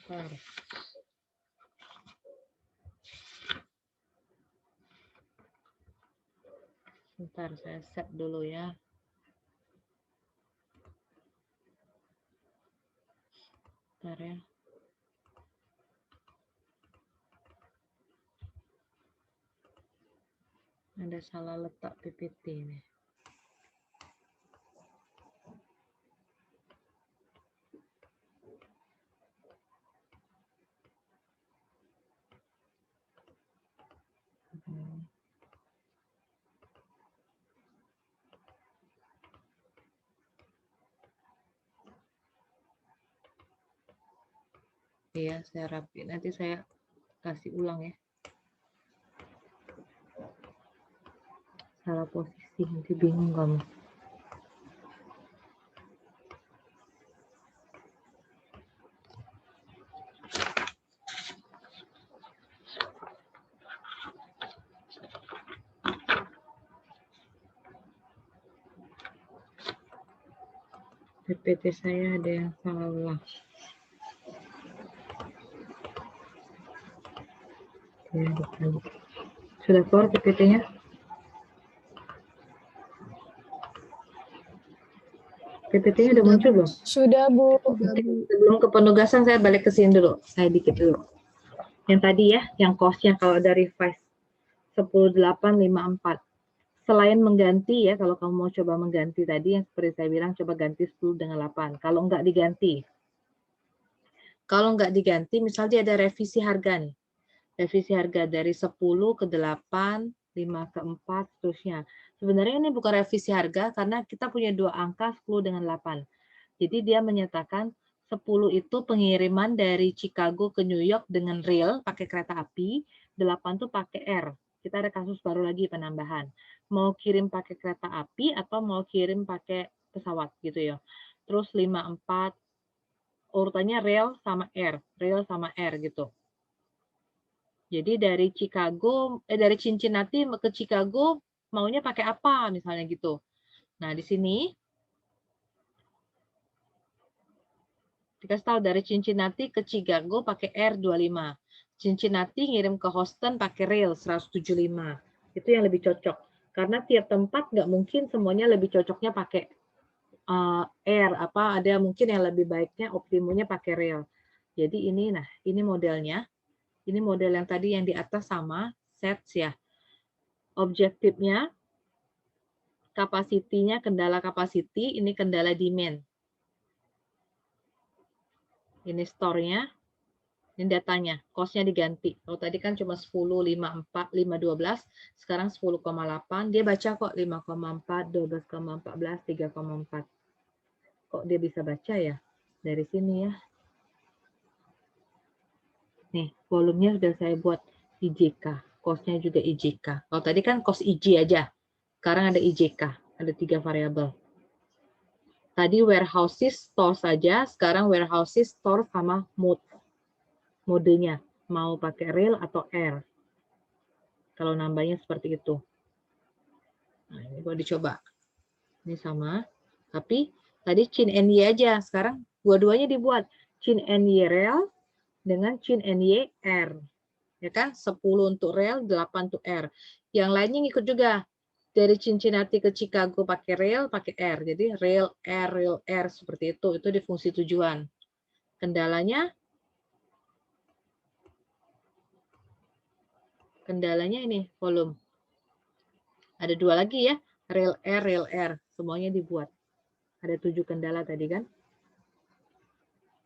Bentar. Bentar, saya set dulu ya. Bentar ya. Ada salah letak PPT ini. Iya, saya rapi. Nanti saya kasih ulang ya. Salah posisi, nanti bingung kamu. PPT saya ada yang salah. Sudah keluar PPT-nya? PPT-nya udah muncul belum? Sudah, Bu. Sebelum ke penugasan saya balik ke sini dulu. Saya dikit dulu. Yang tadi ya, yang cost-nya kalau ada revise 10.854. Selain mengganti ya, kalau kamu mau coba mengganti tadi yang seperti saya bilang, coba ganti 10 dengan 8. Kalau nggak diganti, misalnya ada revisi harga nih. Revisi harga dari 10 ke 8, 5 ke 4, seterusnya. Sebenarnya ini bukan revisi harga karena kita punya dua angka 10 dengan 8. Jadi dia menyatakan 10 itu pengiriman dari Chicago ke New York dengan rail pakai kereta api, 8 tuh pakai air. Kita ada kasus baru lagi penambahan. Mau kirim pakai kereta api atau mau kirim pakai pesawat gitu ya. Terus 5, 4 urutannya rail sama air gitu. Jadi dari dari Cincinnati ke Chicago maunya pakai apa misalnya gitu. Nah, di sini dikasih tahu dari Cincinnati ke Chicago pakai Air 25. Cincinnati ngirim ke Houston pakai rail 175. Itu yang lebih cocok. Karena tiap tempat nggak mungkin semuanya lebih cocoknya pakai air. Ada mungkin yang lebih baiknya optimumnya pakai rail. Jadi ini modelnya. Ini model yang tadi yang di atas sama sets ya. Objektifnya, kapasitinya, kendala capacity, ini kendala demand. Ini store-nya, ini datanya, cost-nya diganti. Kalau tadi kan cuma 10, 5, 4, 5, 12, sekarang 10,8. Dia baca kok 5,4, 12,14, 3,4. Kok dia bisa baca ya? Dari sini ya. Nih, volumenya sudah saya buat IJK. Cost-nya juga IJK. Kalau tadi kan cost IJ aja. Sekarang ada IJK. Ada 3 variabel. Tadi warehouses store saja, sekarang warehouses store sama modenya. Mau pakai rail atau air. Kalau nambahnya seperti itu. Nah, ini boleh dicoba. Ini sama. Tapi tadi Chin NY aja. Sekarang dua-duanya dibuat. Chin NY rail dengan Chin NY air. Ya kan? 10 untuk rail, 8 untuk air. Yang lainnya ngikut juga. Dari Cincinnati ke Chicago pakai rail, pakai air. Jadi rail, air, seperti itu. Itu di fungsi tujuan. Kendalanya ini volume. Ada 2 lagi ya, rail, air. Semuanya dibuat. Ada 7 kendala tadi kan.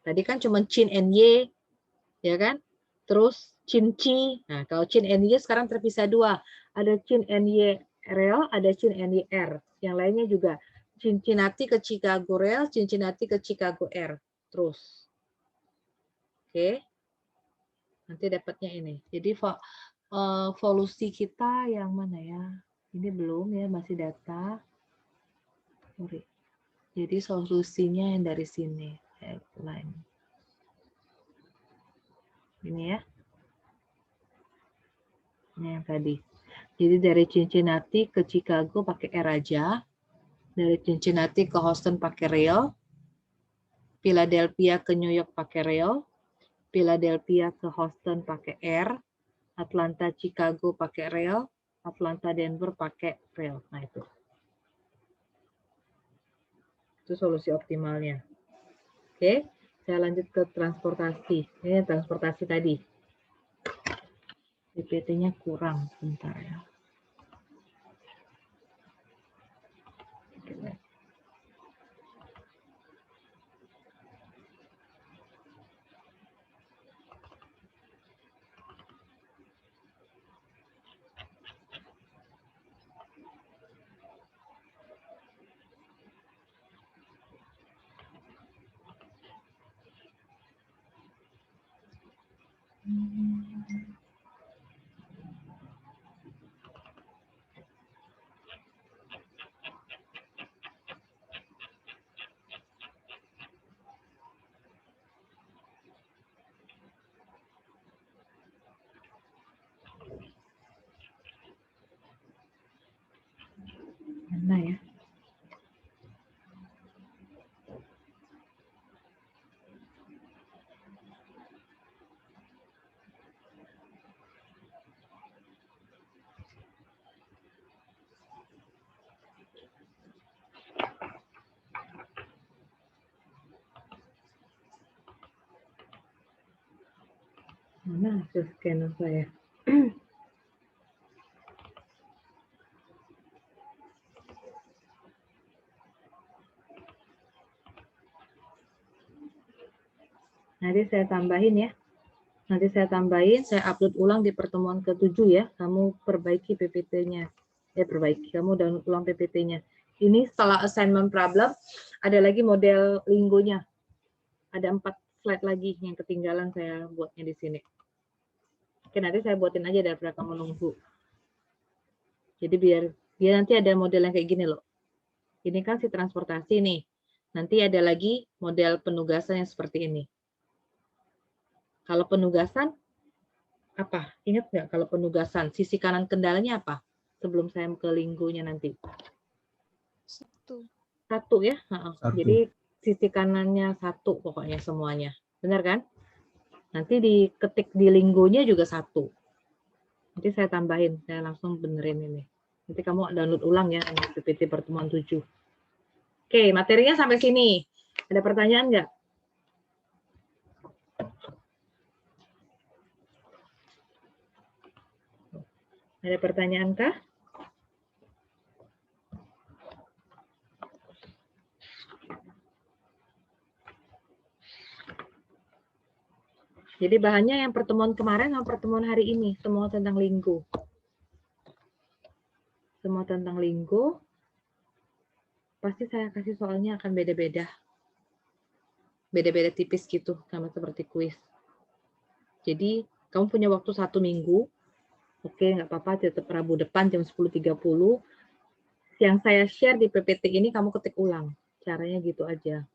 Tadi kan cuma Chin NY, ya kan? Terus Chin Chi. Nah, kalau Chin NY sekarang terpisah 2. Ada Chin NY rail, ada Chin NY air. Yang lainnya juga Cincinnati ke Chicago rail, Cincinnati ke Chicago air. Terus. Oke. Nanti dapatnya ini. Jadi volusi kita yang mana ya? Ini belum ya, masih data. Sorry. Jadi solusinya yang dari sini. Headline. Ini ya. Ini yang tadi. Jadi dari Cincinnati ke Chicago pakai air aja. Dari Cincinnati ke Houston pakai rail. Philadelphia ke New York pakai rail. Philadelphia ke Houston pakai air. Atlanta Chicago pakai rail. Atlanta Denver pakai rail. Nah itu. Itu solusi optimalnya. Oke, saya lanjut ke transportasi. Ini transportasi tadi. PPT-nya kurang, bentar ya. Mana ya? Mana hasil scanner saya? Nanti saya tambahin ya. Nanti saya tambahin, saya upload ulang di pertemuan ke-7 ya. Kamu perbaiki PPT-nya. Perbaiki, kamu download ulang PPT-nya. Ini setelah assignment problem, ada lagi model linggonya. Ada 4 slide lagi yang ketinggalan saya buatnya di sini. Oke, nanti saya buatin aja daripada kamu nunggu. Jadi biar nanti ada model yang kayak gini loh. Ini kan si transportasi nih. Nanti ada lagi model penugasan yang seperti ini. Kalau penugasan, apa? Ingat nggak kalau penugasan, sisi kanan kendalanya apa? Sebelum saya ke linggonya nanti. Satu ya. Jadi sisi kanannya satu pokoknya semuanya. Benar kan? Nanti diketik di linggonya juga satu. Nanti saya tambahin, saya langsung benerin ini. Nanti kamu download ulang ya, PPT pertemuan 7. Oke, materinya sampai sini. Ada pertanyaan nggak? Ada pertanyaan kah? Jadi bahannya yang pertemuan kemarin sama pertemuan hari ini, semua tentang linggo. Semua tentang linggo. Pasti saya kasih soalnya akan beda-beda. Beda-beda tipis gitu, sama seperti kuis. Jadi kamu punya waktu 1 minggu. Oke, nggak apa-apa, tetap Rabu depan jam 10.30. Yang saya share di PPT ini kamu ketik ulang. Caranya gitu aja.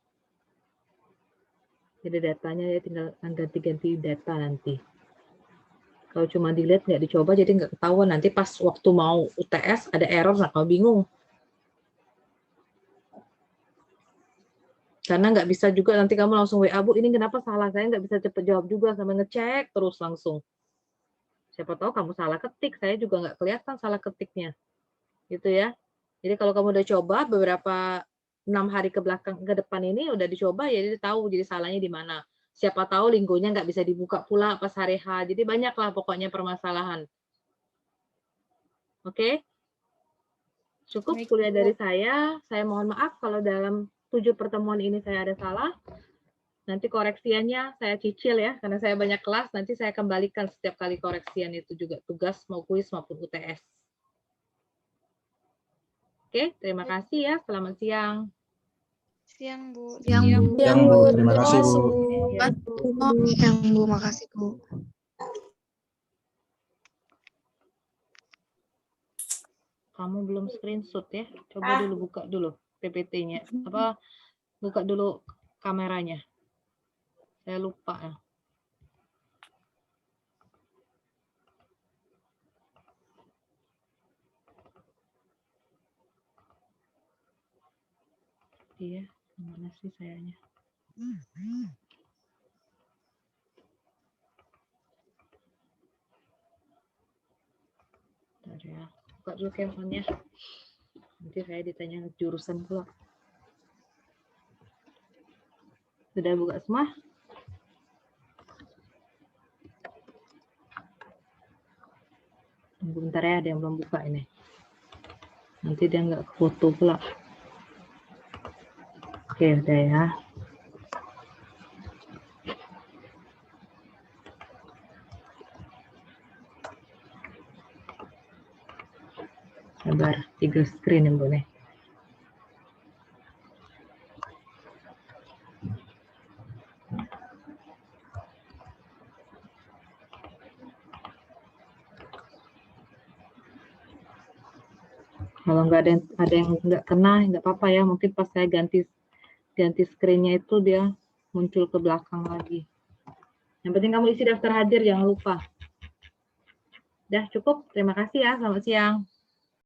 Jadi datanya ya tinggal ganti-ganti data nanti. Kalau cuma dilihat nggak dicoba jadi nggak ketahuan. Nanti pas waktu mau UTS ada error, nah kamu bingung. Karena nggak bisa juga nanti kamu langsung WA, Bu, ini kenapa salah? Saya nggak bisa cepet jawab juga, sama ngecek terus langsung. Siapa tahu kamu salah ketik, saya juga nggak kelihatan salah ketiknya. Gitu ya. Jadi kalau kamu udah coba beberapa 6 hari ke depan ini udah dicoba ya jadi tahu jadi salahnya di mana. Siapa tahu linggonya nggak bisa dibuka pula pas hari H. Jadi banyaklah pokoknya permasalahan. Oke? Cukup kuliah dari saya. Saya mohon maaf kalau dalam 7 pertemuan ini saya ada salah. Nanti koreksiannya saya cicil ya, karena saya banyak kelas. Nanti saya kembalikan setiap kali koreksian itu juga tugas mau kuis maupun UTS. Oke, terima kasih ya. Selamat siang. Siang, Bu. Siang, Bu. Siang, Bu. Terima kasih, Bu. Ya. Siang, Bu. Makasih, Bu. Kamu belum screenshot ya? Coba dulu buka dulu PPT-nya. Apa buka dulu kameranya. Saya lupa ya. Iya, mana sih sayanya? Bentar ya. Buka dulu handphone-nya. Nanti saya ditanya jurusan pula. Sudah buka semua? Tunggu bentar ya, ada yang belum buka ini. Nanti dia nggak foto pula. Oke, udah ya. Sabar, 3 screen yang boleh. Kalau nggak ada yang nggak kena, nggak apa-apa ya. Mungkin pas saya ganti screen-nya itu dia muncul ke belakang lagi. Yang penting kamu isi daftar hadir, jangan lupa. Udah cukup, terima kasih ya. Selamat siang.